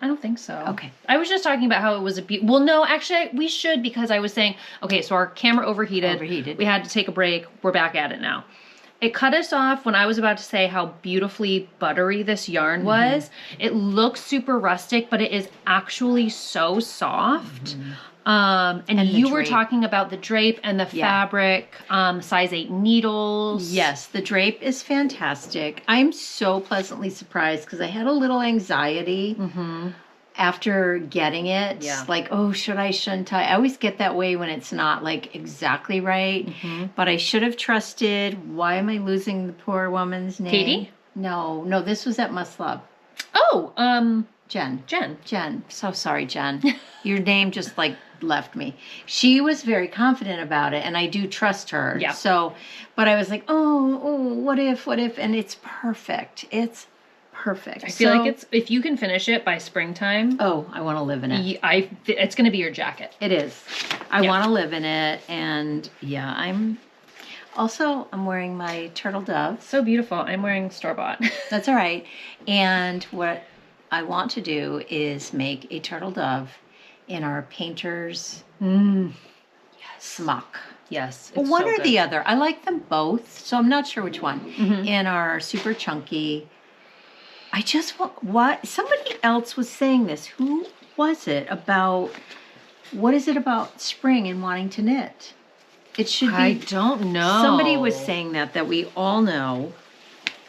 A: I don't think so.
B: Okay.
A: I was just talking about how it was well, no, actually, we should, because I was saying, okay, so our camera overheated. We had to take a break. We're back at it now. It cut us off when I was about to say how beautifully buttery this yarn was. It looks super rustic, but it is actually so soft. And you were talking about the drape and the fabric, size 8 needles.
B: Yes, the drape is fantastic. I'm so pleasantly surprised because I had a little anxiety after getting it. Yeah. Like, oh, shouldn't I? I always get that way when it's not like exactly right. But I should have trusted. Why am I losing the poor woman's name?
A: Katie?
B: No, this was at Musselburgh.
A: Oh,
B: Jen. So sorry, Jen. Your name just like left me. She was very confident about it, and I do trust her. Yeah. So, but I was like, oh, what if? And it's perfect. It's perfect.
A: I feel like if you can finish it by springtime.
B: Oh, I want to live in it.
A: It's going to be your jacket.
B: It is. I want to live in it, and yeah, I'm wearing my turtle dove.
A: So beautiful. I'm wearing store-bought.
B: That's all right. And what I want to do is make a turtle dove in our painter's smock.
A: Yes.
B: Well, one or the other. I like them both, so I'm not sure which one. In our super chunky. I just want somebody else was saying this. Who was it about? What is it about spring and wanting to knit? It should be.
A: I don't know.
B: Somebody was saying that we all know.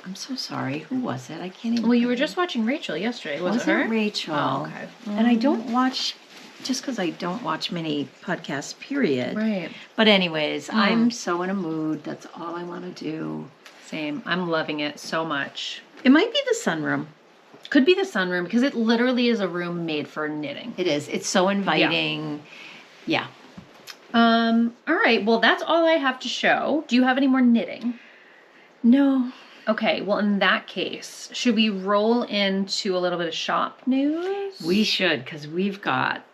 B: I'm so sorry. Who was it? I can't even.
A: Well, you were just watching Rachel yesterday. Was it her?
B: Rachel.
A: Oh, okay.
B: And I don't watch, just because I don't watch many podcasts, period.
A: Right.
B: But anyways, I'm so in a mood. That's all I want to do.
A: Same. I'm loving it so much.
B: It might be the sunroom.
A: Could be the sunroom because it literally is a room made for knitting.
B: It is. It's so inviting. Yeah.
A: All right. Well, that's all I have to show. Do you have any more knitting?
B: No.
A: Okay, well, in that case, should we roll into a little bit of shop news?
B: We should, because we've got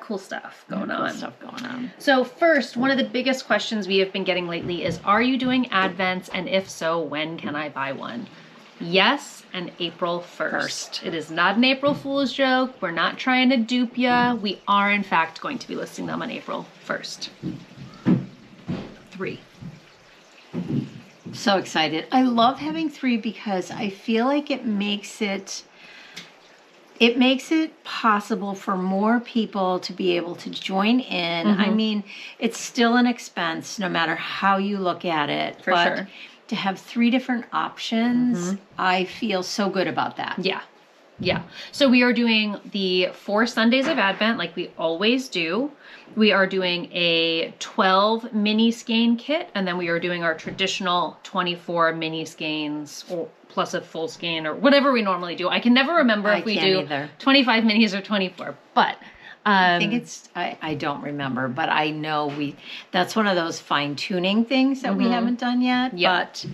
A: cool stuff going on. So first, one of the biggest questions we have been getting lately is, are you doing advents? And if so, when can I buy one? Yes, and April 1st. It is not an April Fool's joke. We're not trying to dupe ya. We are, in fact, going to be listing them on April 1st. 3.
B: So excited. I love having 3 because I feel like it makes it possible for more people to be able to join in. I mean, it's still an expense no matter how you look at it.
A: For sure.
B: to have 3 different options, I feel so good about that.
A: Yeah. Yeah. So we are doing the 4 Sundays of Advent like we always do. We are doing a 12 mini skein kit, and then we are doing our traditional 24 mini skeins or plus a full skein or whatever we normally do. I can never remember if we do 25 minis or 24, but
B: I think I don't remember, but I know that's one of those fine tuning things that we haven't done yet.
A: Yep. But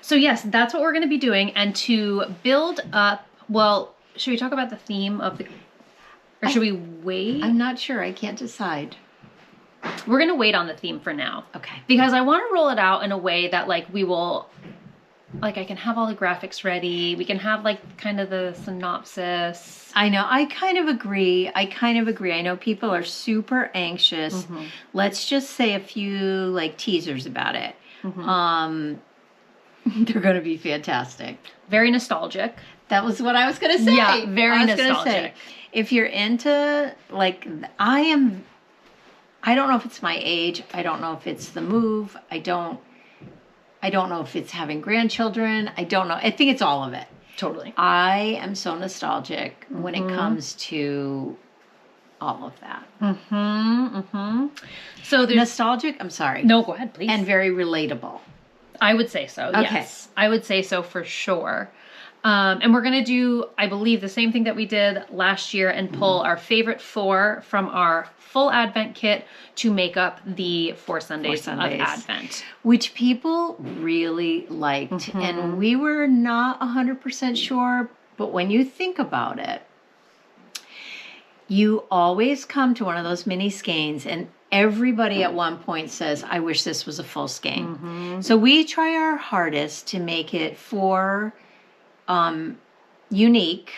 A: so yes, that's what we're going to be doing. And to build up, well, should we talk about the theme of the, or should we wait?
B: I'm not sure. I can't decide.
A: We're going to wait on the theme for now.
B: Okay.
A: Because I want to roll it out in a way that like we will, like I can have all the graphics ready. We can have like kind of the synopsis.
B: I know. I kind of agree. I know people are super anxious. Let's just say a few like teasers about it. They're going to be fantastic.
A: Very nostalgic.
B: That was what I was going to say.
A: Yeah, very nostalgic.
B: If you're into, like, I don't know if it's my age. I don't know if it's the move. I don't know if it's having grandchildren. I don't know. I think it's all of it.
A: Totally.
B: I am so nostalgic when it comes to all of that.
A: So there's
B: nostalgic. I'm sorry.
A: No, go ahead, please.
B: And very relatable.
A: I would say so. Okay. Yes, I would say so for sure. And we're going to do, I believe, the same thing that we did last year and pull our favorite 4 from our full Advent kit to make up the 4 Sundays of Advent.
B: Which people really liked. And we were not 100% sure, but when you think about it, you always come to one of those mini skeins and everybody at one point says, I wish this was a full skein. So we try our hardest to make it unique.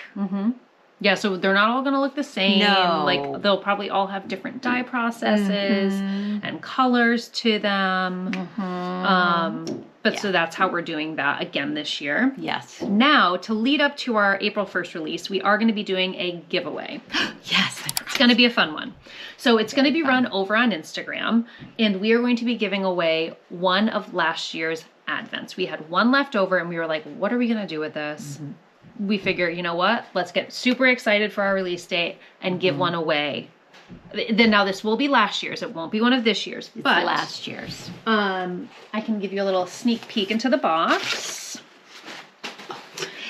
A: Yeah, so they're not all going to look the same.
B: No.
A: Like, they'll probably all have different dye processes and colors to them. But so that's how we're doing that again this year.
B: Yes.
A: Now, to lead up to our April 1st release, we are going to be doing a giveaway.
B: Yes.
A: It's going to be a fun one. So it's going to be run over on Instagram, and we are going to be giving away one of last year's Advents. We had one left over, and we were like, what are we going to do with this? We figure, you know what? Let's get super excited for our release date and give one away. Then now this will be last year's. It won't be one of this year's.
B: It's
A: but
B: last year's.
A: I can give you a little sneak peek into the box.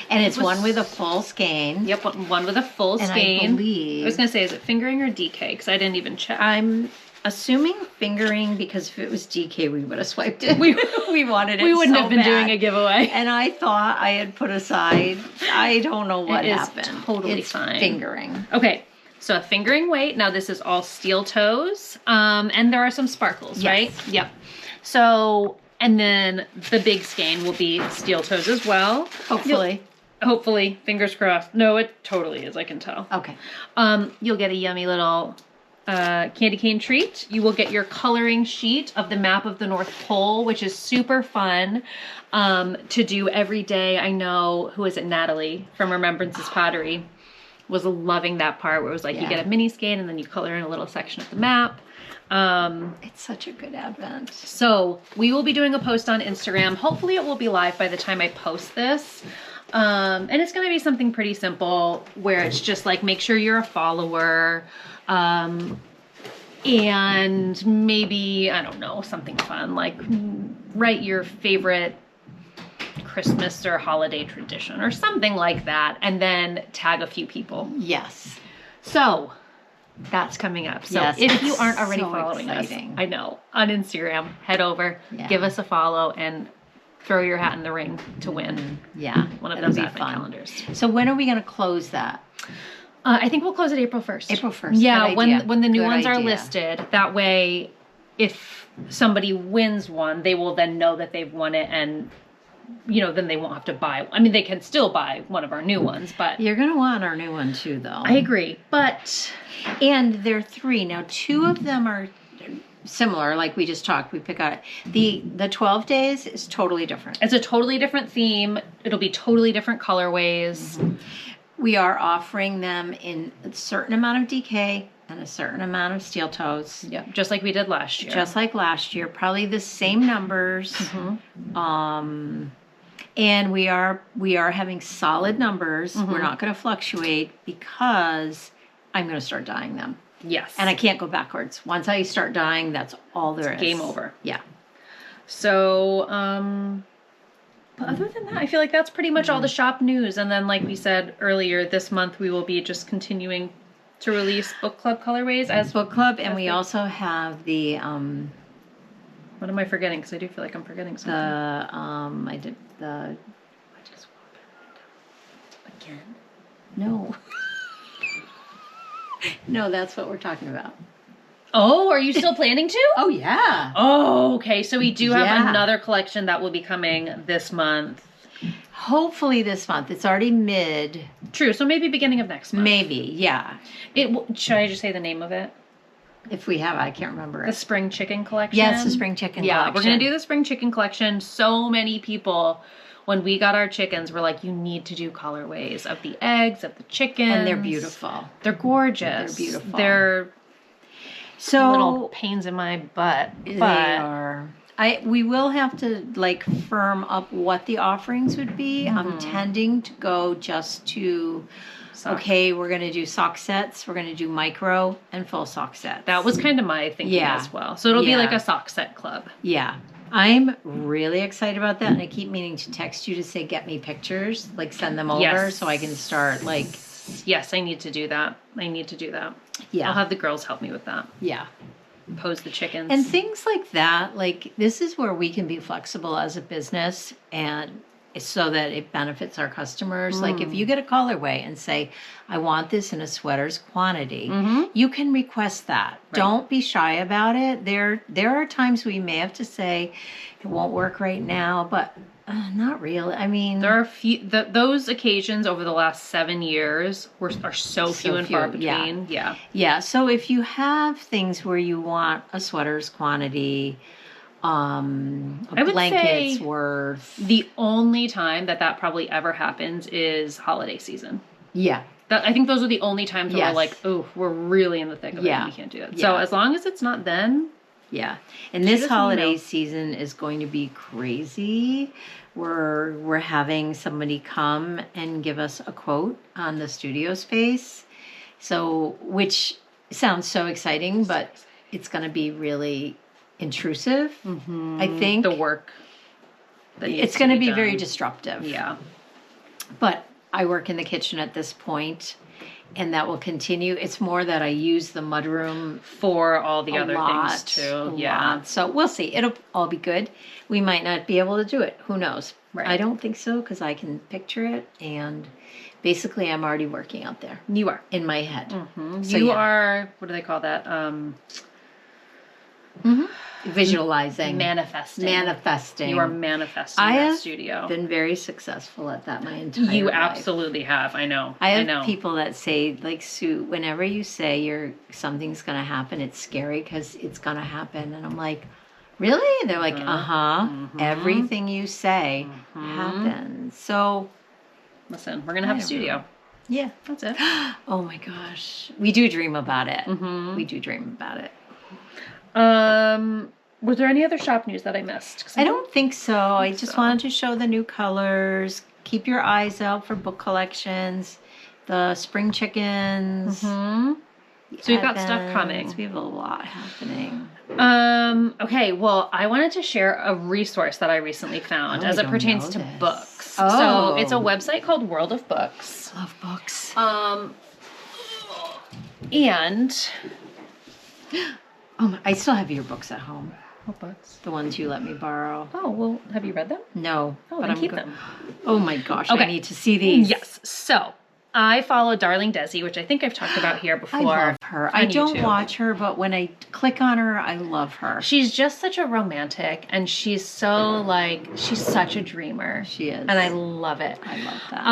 B: And it's one with a full skein.
A: Yep, one with a full skein. I was going to say, is it fingering or DK? Because I didn't even check.
B: I'm assuming fingering, because if it was DK, we would have swiped it. We wanted it.
A: We wouldn't
B: so
A: have been doing a giveaway.
B: And I thought I had put aside. I don't know what happened.
A: Totally
B: it's
A: fine.
B: Fingering.
A: Okay. So a fingering weight. Now this is all steel toes. And there are some sparkles, right? Yep. So, and then the big skein will be steel toes as well. Hopefully, fingers crossed. No, it totally is, I can tell.
B: Okay.
A: You'll get a yummy little candy cane treat. You will get your coloring sheet of the map of the North Pole, which is super fun to do every day. I know, who is it, Natalie from Remembrances Pottery was loving that part where it was like you get a mini skein and then you color in a little section of the map.
B: It's such a good Advent.
A: So we will be doing a post on Instagram. Hopefully it will be live by the time I post this. And it's going to be something pretty simple where it's just like, make sure you're a follower. And maybe, I don't know, something fun, like write your favorite Christmas or holiday tradition or something like that. And then tag a few people.
B: Yes.
A: So that's coming up. So if you aren't already following us, I know, on Instagram, head over, give us a follow, and throw your hat in the ring to win. One of those Advent calendars.
B: So when are we going to close that?
A: I think we'll close it April 1st.
B: April 1st.
A: Yeah, when the new ones are listed. That way, if somebody wins one, they will then know that they've won it, and then they won't have to buy. I mean, they can still buy one of our new ones, but
B: you're going to want our new one too, though.
A: I agree,
B: and there are 3 now. 2 of them are similar, like we just talked. We pick out the 12 days is totally different.
A: It's a totally different theme. It'll be totally different colorways.
B: We are offering them in a certain amount of DK, and a certain amount of steel toes.
A: Yep, just like we did last year.
B: Just like last year, probably the same numbers. And we are having solid numbers. We're not going to fluctuate because I'm going to start dyeing them.
A: Yes.
B: And I can't go backwards. Once I start dyeing, that's all there is.
A: Game over.
B: Yeah.
A: So, but other than that, I feel like that's pretty much all the shop news. And then, like we said earlier, this month we will be just continuing to release book club colorways as
B: book club, and we also have the
A: what am I forgetting? Because I do feel like I'm forgetting something.
B: I just again. No. No, that's what we're talking about.
A: Oh, are you still planning to?
B: Oh, yeah.
A: Oh, okay. So we do have another collection that will be coming this month.
B: Hopefully this month. It's already mid.
A: True. So maybe beginning of next month.
B: Maybe, yeah.
A: Should I just say the name of it?
B: If we have, I can't remember
A: The
B: it.
A: Spring Chicken Collection.
B: Yes, the Spring Chicken Collection.
A: Yeah, we're going to do the Spring Chicken Collection. So many people, when we got our chickens, were like, you need to do colorways of the eggs, of the chickens.
B: And they're beautiful.
A: They're gorgeous.
B: They're beautiful.
A: They're little pains in my butt.
B: They are. We will have to like firm up what the offerings would be. I'm tending to go just to okay, we're going to do sock sets, we're going to do micro and full sock sets.
A: That was kind of my thinking as well. So it'll be like a sock set club.
B: Yeah. I'm really excited about that, and I keep meaning to text you to say get me pictures, like send them over so I can start like
A: Yes, I need to do that. Yeah. I'll have the girls help me with that.
B: Yeah.
A: Pose the chickens.
B: And things like that, like this is where we can be flexible as a business and so that it benefits our customers. Like if you get a colorway and say, I want this in a sweater's quantity, you can request that. Right. Don't be shy about it. There are times we may have to say, it won't work right now, but not really. I mean,
A: there are those occasions over the last 7 years are so few and far between.
B: Yeah. So if you have things where you want a sweater's quantity, a blanket's worth.
A: The only time that probably ever happens is holiday season.
B: Yeah.
A: I think those are the only times where we're like, oh, we're really in the thick of it and we can't do it. So as long as it's not then.
B: Yeah. And this holiday season is going to be crazy. We're having somebody come and give us a quote on the studio space. So, which sounds so exciting, but it's going to be really intrusive. I think
A: the work
B: it's going to be very disruptive.
A: Yeah.
B: But I work in the kitchen at this point, and that will continue. It's more that I use the mudroom
A: for all the other things too. Yeah.
B: So we'll see. It'll all be good. We might not be able to do it. Who knows?
A: Right.
B: I don't think so because I can picture it, and basically I'm already working out there.
A: You are
B: in my head.
A: So you are. What do they call that?
B: Visualizing.
A: Manifesting. You are manifesting that studio.
B: I've been very successful at that my entire life.
A: You absolutely have. I know.
B: I have people that say, like, Sue, whenever you say something's going to happen, it's scary because it's going to happen. And I'm like, really? And they're like, everything you say happens. So.
A: Listen, we're going to have a studio.
B: Yeah.
A: That's it.
B: Oh my gosh. We do dream about it. We do dream about it.
A: Was there any other shop news that I missed?
B: I don't think so. I just wanted to show the new colors. Keep your eyes out for book collections. The spring chickens.
A: So we've got stuff coming.
B: We have a lot happening.
A: Okay, well, I wanted to share a resource that I recently found as it pertains to books.
B: Oh.
A: So it's a website called World of Books.
B: Love books.
A: And
B: I still have your books at home.
A: What books?
B: The ones you let me borrow.
A: Oh, well, have you read them?
B: No.
A: Oh, but keep them.
B: Oh my gosh, I need to see these.
A: Yes. So I follow Darling Desi, which I think I've talked about here before.
B: I love her. I don't watch her, but when I click on her, I love her.
A: She's just such a romantic, and she's so she's such a dreamer.
B: She is.
A: And I love it.
B: I love that.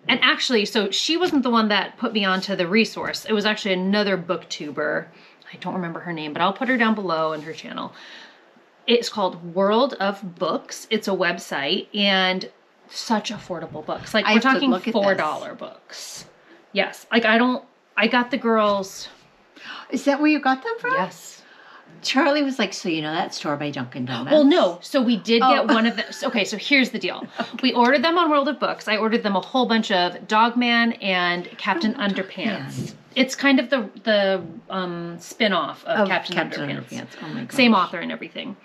A: And actually, so she wasn't the one that put me onto the resource. It was actually another booktuber. I don't remember her name, but I'll put her down below in her channel. It's called World of Books. It's a website, and such affordable books. Like, we're talking $4 books. Yes. Like, I got the girls
B: Is that where you got them from?
A: Yes.
B: Charlie was like, so you know that store by Dunkin' Donuts?
A: Well, no. So we did get one of the... Okay, so here's the deal. Okay. We ordered them on World of Books. I ordered them a whole bunch of Dogman and Captain Underpants. It's kind of the spin-off of Captain Underpants.
B: Oh my gosh.
A: Same author and everything.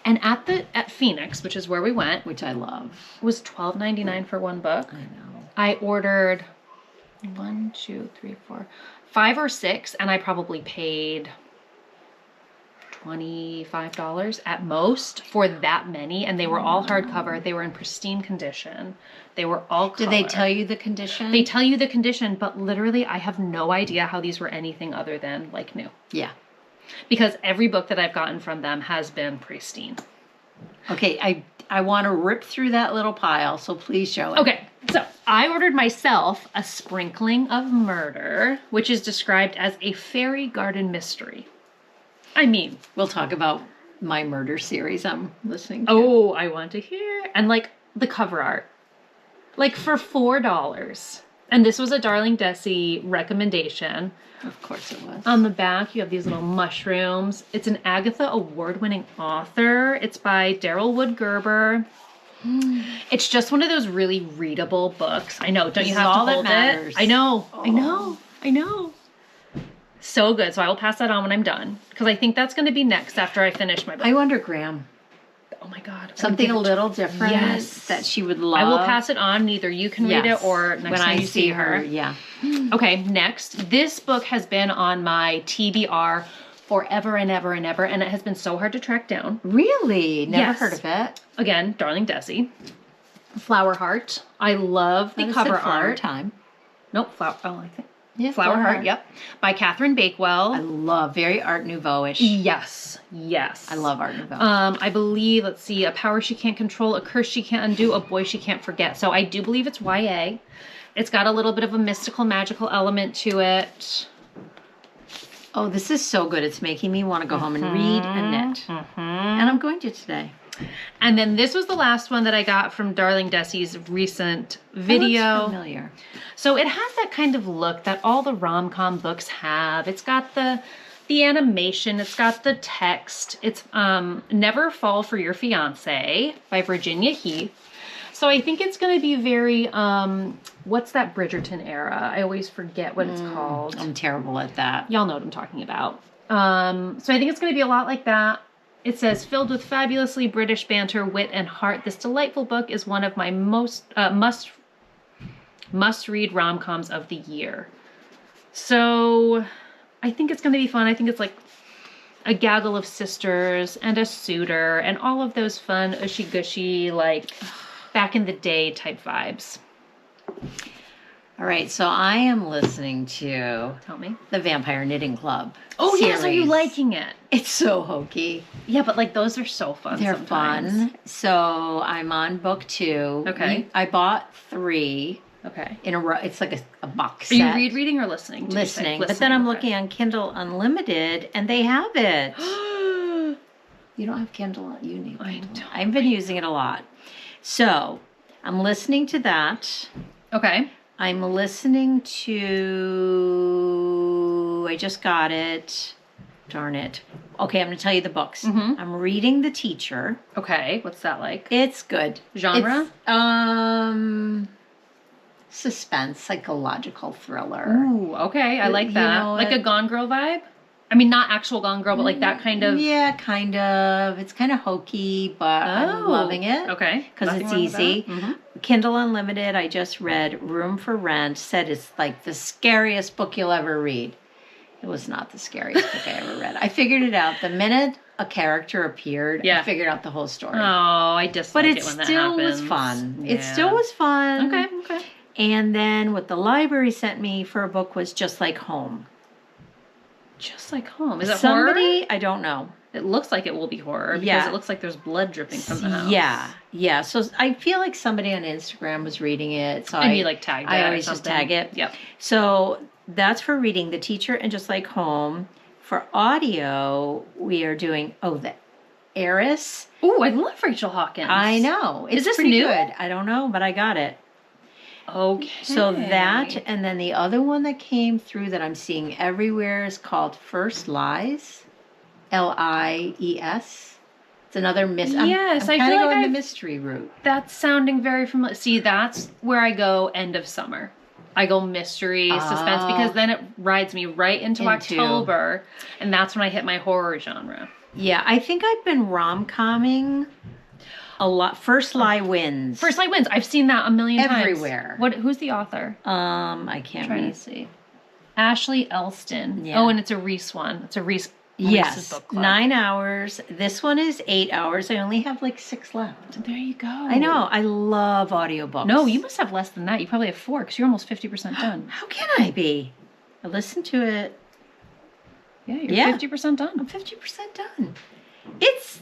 A: And at Phoenix, which is where we went,
B: which I love,
A: it was $12.99 for one book.
B: I know.
A: I ordered 5 or 6, and I probably paid $25 at most for that many, and they were all hardcover. They were in pristine condition. They were all color.
B: Did they tell you the condition?
A: They tell you the condition, but literally I have no idea how these were anything other than like new.
B: Yeah.
A: Because every book that I've gotten from them has been pristine.
B: Okay, I want to rip through that little pile, so please show it.
A: Okay, so I ordered myself A Sprinkling of Murder, which is described as a fairy garden mystery. I mean,
B: we'll talk about my murder series I'm listening to.
A: Oh, I want to hear. And like the cover art, like for $4. And this was a Darling Desi recommendation.
B: Of course it was.
A: On the back, you have these little mushrooms. It's an Agatha award-winning author. It's by Daryl Wood Gerber. It's just one of those really readable books. I know. Don't you have to hold it? I know. Oh. I know. So good. So I will pass that on when I'm done. Because I think that's going to be next after I finish my book.
B: I wonder, Graham.
A: Oh my God.
B: Something a little different that she would love.
A: I will pass it on. Either you can read it or next time you see her.
B: Yeah.
A: Okay, next. This book has been on my TBR forever and ever and ever, and it has been so hard to track down.
B: Really? Never heard of it.
A: Again, Darling Desi. Flower Heart. I love the cover art.
B: Time.
A: Nope, Flower. Oh, I think.
B: Yeah,
A: Flower Heart. Yep. By Catherine Bakewell.
B: I love very Art Nouveau-ish.
A: Yes.
B: I love Art Nouveau.
A: I believe, let's see, A Power She Can't Control, A Curse She Can't Undo, A Boy She Can't Forget. So I do believe it's YA. It's got a little bit of a mystical, magical element to it.
B: Oh, this is so good. It's making me want to go home and read and knit. And I'm going to today.
A: And then this was the last one that I got from Darling Desi's recent video.
B: That looks familiar.
A: So it has that kind of look that all the rom-com books have. It's got the animation. It's got the text. It's Never Fall for Your Fiancé by Virginia Heath. So I think it's going to be very, what's that Bridgerton era? I always forget what it's called.
B: I'm terrible at that.
A: Y'all know what I'm talking about. So I think it's going to be a lot like that. It says, filled with fabulously British banter, wit, and heart, this delightful book is one of my most must-read rom-coms of the year. So I think it's going to be fun. I think it's like a gaggle of sisters and a suitor and all of those fun, ushy-gushy, like back in the day type vibes.
B: All right, so I am listening to
A: Tell me.
B: The Vampire Knitting Club.
A: Oh,
B: series.
A: yes, are you liking it?
B: It's so hokey.
A: Yeah, but like those are so fun.
B: They're
A: sometimes.
B: fun. So I'm on book 2.
A: Okay.
B: I bought 3.
A: Okay.
B: In a row. It's like a box
A: set.
B: set.
A: Are you reading or listening?
B: Listening. But then I'm looking on Kindle Unlimited, and they have it. You don't have Kindle? You need Kindle.
A: I don't.
B: I've been using it a lot. So I'm listening to that.
A: Okay.
B: I'm listening to... I just got it. Darn it. Okay, I'm going to tell you the books. I'm reading The Teacher.
A: Okay. What's that like?
B: It's good.
A: Genre?
B: It's, suspense, psychological thriller.
A: Ooh, okay. I like that.
B: You know,
A: like a Gone Girl vibe? I mean, not actual Gone Girl, but like that kind of...
B: Yeah, kind of. It's kind of hokey, but I'm loving it.
A: Okay.
B: Because it's easy. Kindle Unlimited, I just read Room for Rent, said it's like the scariest book you'll ever read. It was not the scariest book I ever read. I figured it out. The minute a character appeared, I figured out the whole story.
A: Oh, I dislike it when that happens.
B: But it still was fun.
A: Yeah.
B: It still was fun.
A: Okay.
B: And then what the library sent me for a book was Just Like Home.
A: Just Like Home. Is it
B: horror?
A: I
B: don't know.
A: It looks like it will be horror because it looks like there's blood dripping from the house.
B: Yeah. So I feel like somebody on Instagram was reading it. So
A: you like tagged it.
B: I always just tag it.
A: Yep.
B: So that's for reading The Teacher and Just Like Home. For audio, we are doing The Heiress.
A: Ooh, I love Rachel Hawkins.
B: I know. It's
A: Is this
B: pretty
A: new?
B: good. I don't know, but I got it.
A: Okay.
B: So that, and then the other one that came through that I'm seeing everywhere is called First Lies, Lies. It's another
A: Yes,
B: I'm
A: I
B: kind
A: feel
B: of
A: like
B: going the mystery route.
A: That's sounding very familiar. See, that's where I go end of summer. I go mystery, suspense, because then it rides me right into October, and that's when I hit my horror genre.
B: Yeah, I think I've been rom-comming a lot. First Lie wins.
A: First Lie wins. I've seen that a million times.
B: Everywhere.
A: Who's the author?
B: I can't
A: trying
B: read.
A: to see. Ashley Elston.
B: Yeah.
A: Oh, and it's a Reese one. It's a Reese.
B: Yes,
A: book club.
B: 9 hours. This one is 8 hours. I only have like 6 left.
A: There you go.
B: I know. I love audiobooks.
A: No, you must have less than that. You probably have 4 because you're almost 50% done.
B: How can I be? I listened to it.
A: Yeah, you're 50% done.
B: I'm 50% done. It's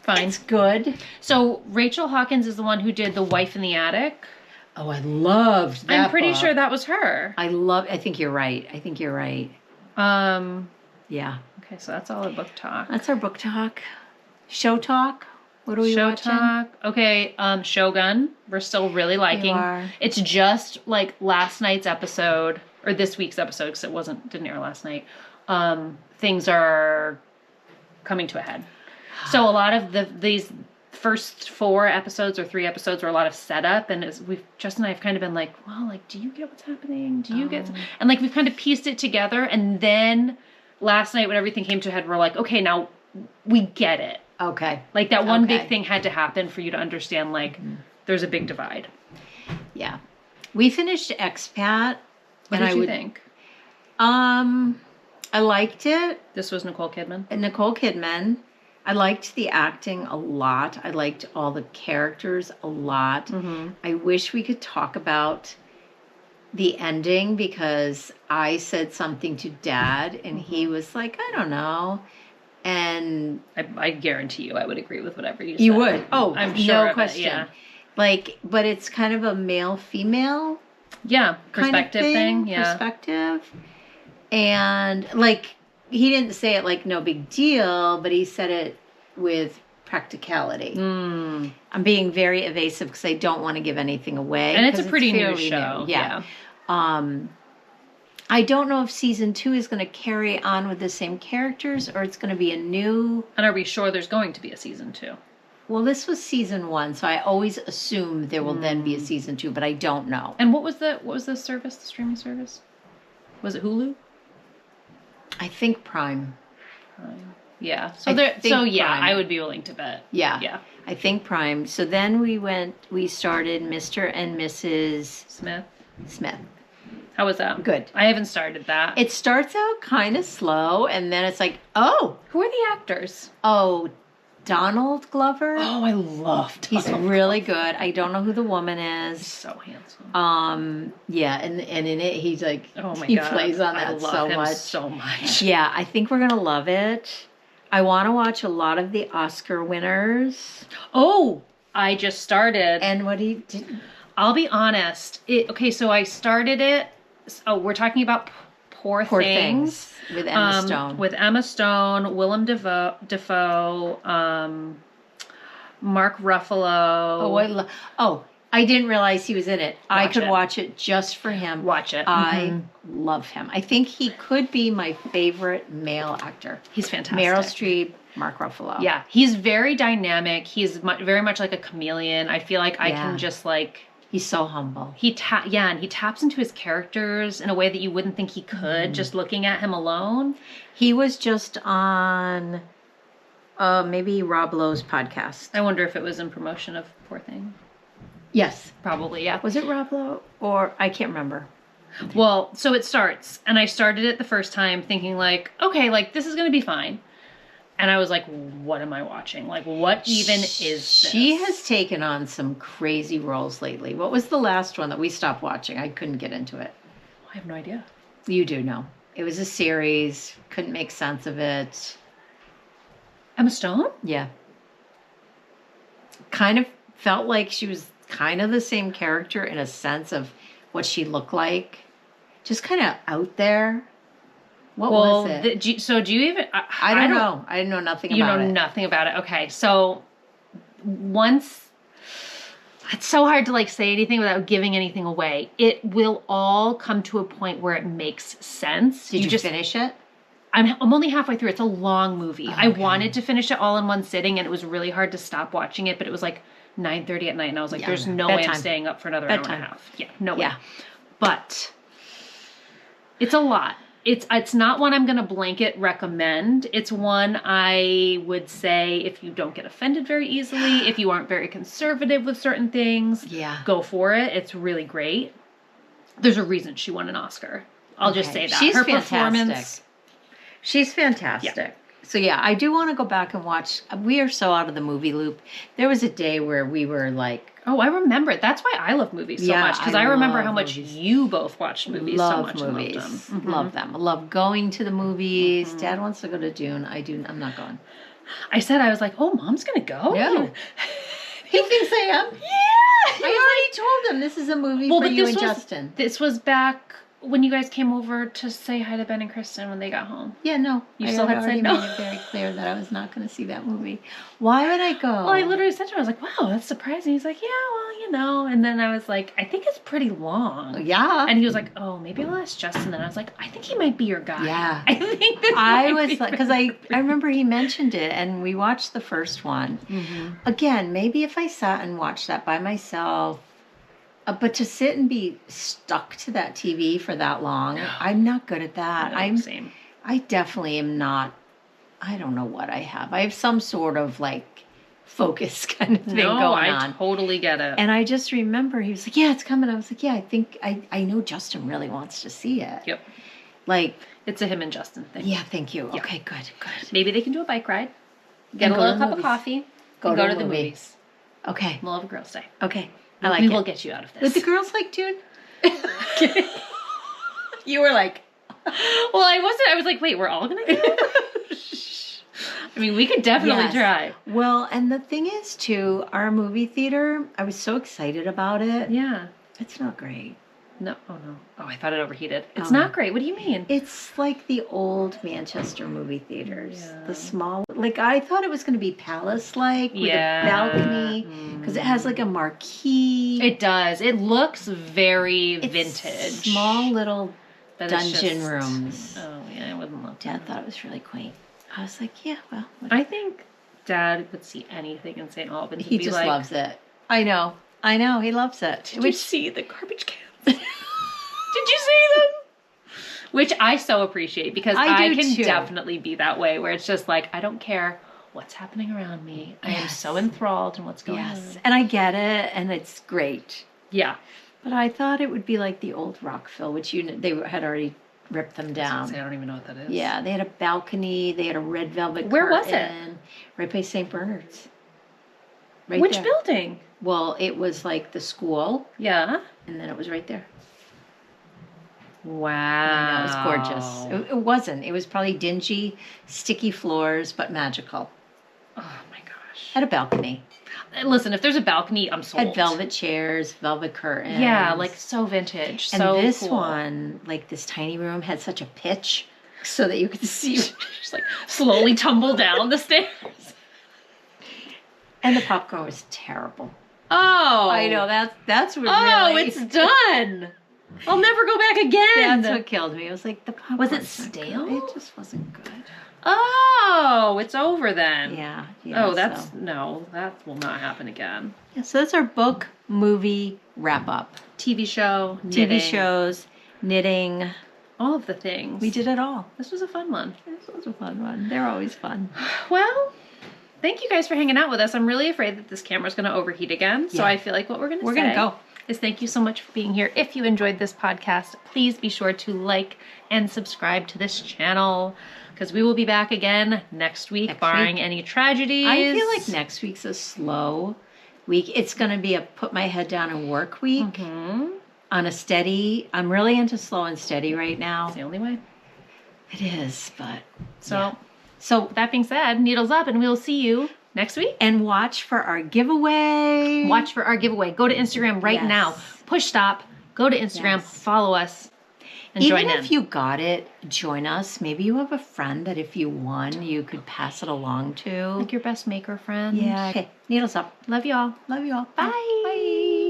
A: fine.
B: It's good.
A: So Rachel Hawkins is the one who did The Wife in the Attic.
B: Oh, I loved that
A: I'm pretty
B: book.
A: sure that was her.
B: I think you're right. Yeah.
A: Okay, so that's all our book talk.
B: That's our book talk. Show talk. What are we watching?
A: Talk. Okay, Shogun. We're still really liking.
B: You are.
A: It's just like last night's episode, or this week's episode, because it didn't air last night. Things are coming to a head. So a lot of these first 4 episodes or 3 episodes were a lot of setup, and Justin and I have kind of been like, well, like, do you get what's happening? Do you get? And like we've kind of pieced it together, and then last night when everything came to a head, we're like, okay, now we get it.
B: Okay.
A: Like that one big thing had to happen for you to understand, like, there's a big divide.
B: Yeah. We finished Expat.
A: What did you think?
B: I liked it.
A: This was Nicole Kidman.
B: Nicole Kidman. I liked the acting a lot. I liked all the characters a lot. Mm-hmm. I wish we could talk about the ending because I said something to Dad and he was like, I don't know. And
A: I guarantee you I would agree with whatever you said.
B: You would? Oh,
A: I'm sure.
B: No question.
A: Yeah.
B: Like, but it's kind of a male-female
A: perspective thing. Yeah.
B: Perspective. And like, he didn't say it like no big deal, but he said it with practicality. I'm being very evasive because I don't want to give anything away.
A: And it's a pretty new show.
B: New. Yeah. I don't know if season 2 is going to carry on with the same characters or it's going to be a new.
A: And are we sure there's going to be a season 2?
B: Well, this was season 1, so I always assume there will then be a season 2, but I don't know.
A: And what was the service, the streaming service? Was it Hulu?
B: I think Prime.
A: Yeah.
B: So Prime.
A: I would be willing to bet.
B: Yeah.
A: Yeah.
B: I think Prime. So then we started Mr. and Mrs. Smith.
A: How was that?
B: Good.
A: I haven't started that.
B: It starts out kind of slow, and then it's like, oh.
A: Who are the actors?
B: Oh, Donald Glover.
A: Oh, I loved him.
B: He's really good. I don't know who the woman is.
A: He's so handsome.
B: Yeah, and in it, he's like,
A: oh my God.
B: He plays on that
A: I love
B: so
A: him
B: much.
A: So much.
B: Yeah, I think we're going to love it. I want to watch a lot of the Oscar winners.
A: Oh, I just started.
B: And what he did.
A: I'll be honest. So I started it. Oh, we're talking about Poor Things.
B: With Emma Stone.
A: With Emma Stone, Willem Dafoe, Mark Ruffalo.
B: I didn't realize he was in it. I could watch it just for him.
A: Watch it.
B: I love him. I think he could be my favorite male actor.
A: He's fantastic.
B: Meryl Streep, Mark Ruffalo.
A: Yeah, he's very dynamic. He's very much like a chameleon. I feel like I can just like...
B: He's so humble.
A: And he taps into his characters in a way that you wouldn't think he could just looking at him alone.
B: He was just on maybe Rob Lowe's podcast.
A: I wonder if it was in promotion of Poor Thing.
B: Yes.
A: Probably, yeah.
B: Was it Rob Lowe? Or I can't remember.
A: Well, so it starts, and I started it the first time thinking like, okay, like this is going to be fine. And I was like, what am I watching? Like, what even is this?
B: She has taken on some crazy roles lately. What was the last one that we stopped watching? I couldn't get into it.
A: I have no idea.
B: You do know. It was a series. Couldn't make sense of it.
A: Emma Stone?
B: Yeah. Kind of felt like she was kind of the same character in a sense of what she looked like. Just kind of out there. What was it?
A: Do you even...
B: I don't know. I know nothing about it.
A: You know nothing about it. Okay, so once... It's so hard to like say anything without giving anything away. It will all come to a point where it makes sense.
B: Did you just finish it?
A: I'm only halfway through. It's a long movie.
B: Okay.
A: I wanted to finish it all in one sitting, and it was really hard to stop watching it, but it was like 9:30 at night, and I was like, there's no way I'm staying up for another hour and a half. Yeah, no way. But it's a lot. It's not one I'm going to blanket recommend. It's one I would say if you don't get offended very easily, if you aren't very conservative with certain things, go for it. It's really great. There's a reason she won an Oscar. I'll just say that.
B: She's
A: her
B: fantastic.
A: performance.
B: She's fantastic. Yeah. So yeah, I do want to go back and watch. We are so out of the movie loop. There was a day where we were like,
A: oh, I remember it. That's why I love movies so much, because I remember how much you both watched movies so much.
B: Movies. Loved them. Love them. I love going to the movies. Dad wants to go to Dune. I'm not going.
A: I said, I was like, oh, Mom's going to go?
B: No. He thinks I am.
A: Yeah.
B: I already told him this is a movie for you and Justin.
A: This was back when you guys came over to say hi to Ben and Kristen when they got home.
B: Yeah, no.
A: You still had said no.
B: I made it very clear that I was not going to see that movie. Why would I go?
A: Well, I literally said to him, I was like, wow, that's surprising. He's like, yeah, well, you know. And then I was like, I think it's pretty long.
B: Yeah.
A: And he was like, oh, maybe I'll ask Justin. And I was like, I think he might be your guy.
B: Yeah.
A: I think this
B: I was like, because I remember he mentioned it, and we watched the first one. Mm-hmm. Again, maybe if I sat and watched that by myself, but to sit and be stuck to that TV for that long, I'm not good at that.
A: Same.
B: I definitely am not. I don't know what I have. I have some sort of like focus kind of thing going on.
A: I totally get it.
B: And I just remember he was like, yeah, it's coming. I was like, yeah, I think I know Justin really wants to see it.
A: Yep.
B: Like,
A: it's a him and Justin thing.
B: Yeah, thank you.
A: Yep.
B: Okay, good.
A: Maybe they can do a bike ride. Get a little cup of coffee. Go to the movies.
B: Okay.
A: We'll have a girls' day.
B: Okay.
A: We will get you out of this.
B: Would the girls like Dune? You were like,
A: well, I wasn't. I was like, wait, we're all going to go? I mean, we could definitely try.
B: Well, and the thing is, too, our movie theater, I was so excited about it.
A: Yeah.
B: It's not great.
A: No. Oh, no. Oh, I thought it overheated. It's not great. What do you mean?
B: It's like the old Manchester movie theaters. Yeah. The small, like, I thought it was going to be palace-like with a balcony, because it has like a marquee.
A: It does. It looks very vintage.
B: Small little dungeon rooms.
A: Oh, yeah, I wouldn't love that.
B: Dad thought it was really quaint. I was like, yeah, well.
A: I think Dad could see anything in St. Albans.
B: He just loves it. I know. He loves it.
A: Did you see the garbage cans? Did you see them? Which I so appreciate, because I can definitely be that way, where it's just like, I don't care what's happening around me. I am so enthralled in what's going on.
B: And I get it, and it's great.
A: Yeah.
B: But I thought it would be like the old Rockville, which they had already ripped them down.
A: I don't even know what that is.
B: Yeah, they had a balcony. They had a red velvet
A: Where was it?
B: Right by St. Bernard's.
A: Which building?
B: Well, it was like the school.
A: Yeah.
B: And then it was right there.
A: Wow.
B: It was gorgeous. It wasn't. It was probably dingy, sticky floors, but magical.
A: Oh my gosh.
B: Had a balcony.
A: Listen, if there's a balcony, I'm sold.
B: Had velvet chairs, velvet curtains.
A: Yeah, like so vintage.
B: And
A: so
B: this
A: cool.
B: one, like this tiny room, had such a pitch so that you could see.
A: Just like slowly tumble down the stairs.
B: And the popcorn was terrible.
A: Oh.
B: I know, that's what really...
A: Oh, it's done. I'll never go back again.
B: That's what killed me. It was like the popcorn.
A: Was it stale?
B: It just wasn't good.
A: Oh, it's over then.
B: Yeah.
A: Oh, no, that will not happen again.
B: Yeah, so that's our book, movie, wrap-up.
A: TV show, knitting.
B: TV shows, knitting.
A: All of the things.
B: We did it all.
A: This was a fun one.
B: This was a fun one. They're always fun.
A: Well, thank you guys for hanging out with us. I'm really afraid that this camera's going to overheat again. So I feel like what we're going to go is thank you so much for being here. If you enjoyed this podcast, please be sure to like and subscribe to this channel, because we will be back again next week, barring any tragedies.
B: I feel like next week's a slow week. It's going to be a put my head down and work week on a steady. I'm really into slow and steady right now.
A: It's the only way.
B: It is, but
A: So that being said, needles up, and we'll see you next week.
B: And watch for our giveaway.
A: Go to Instagram right now. Push stop. Go to Instagram. Follow us. and
B: Even
A: join in.
B: if you got it, join us. Maybe you have a friend that if you won, you could pass it along to.
A: Like your best maker friend.
B: Yeah. Okay, needles up.
A: Love you all.
B: Love you all.
A: Bye.
B: Bye.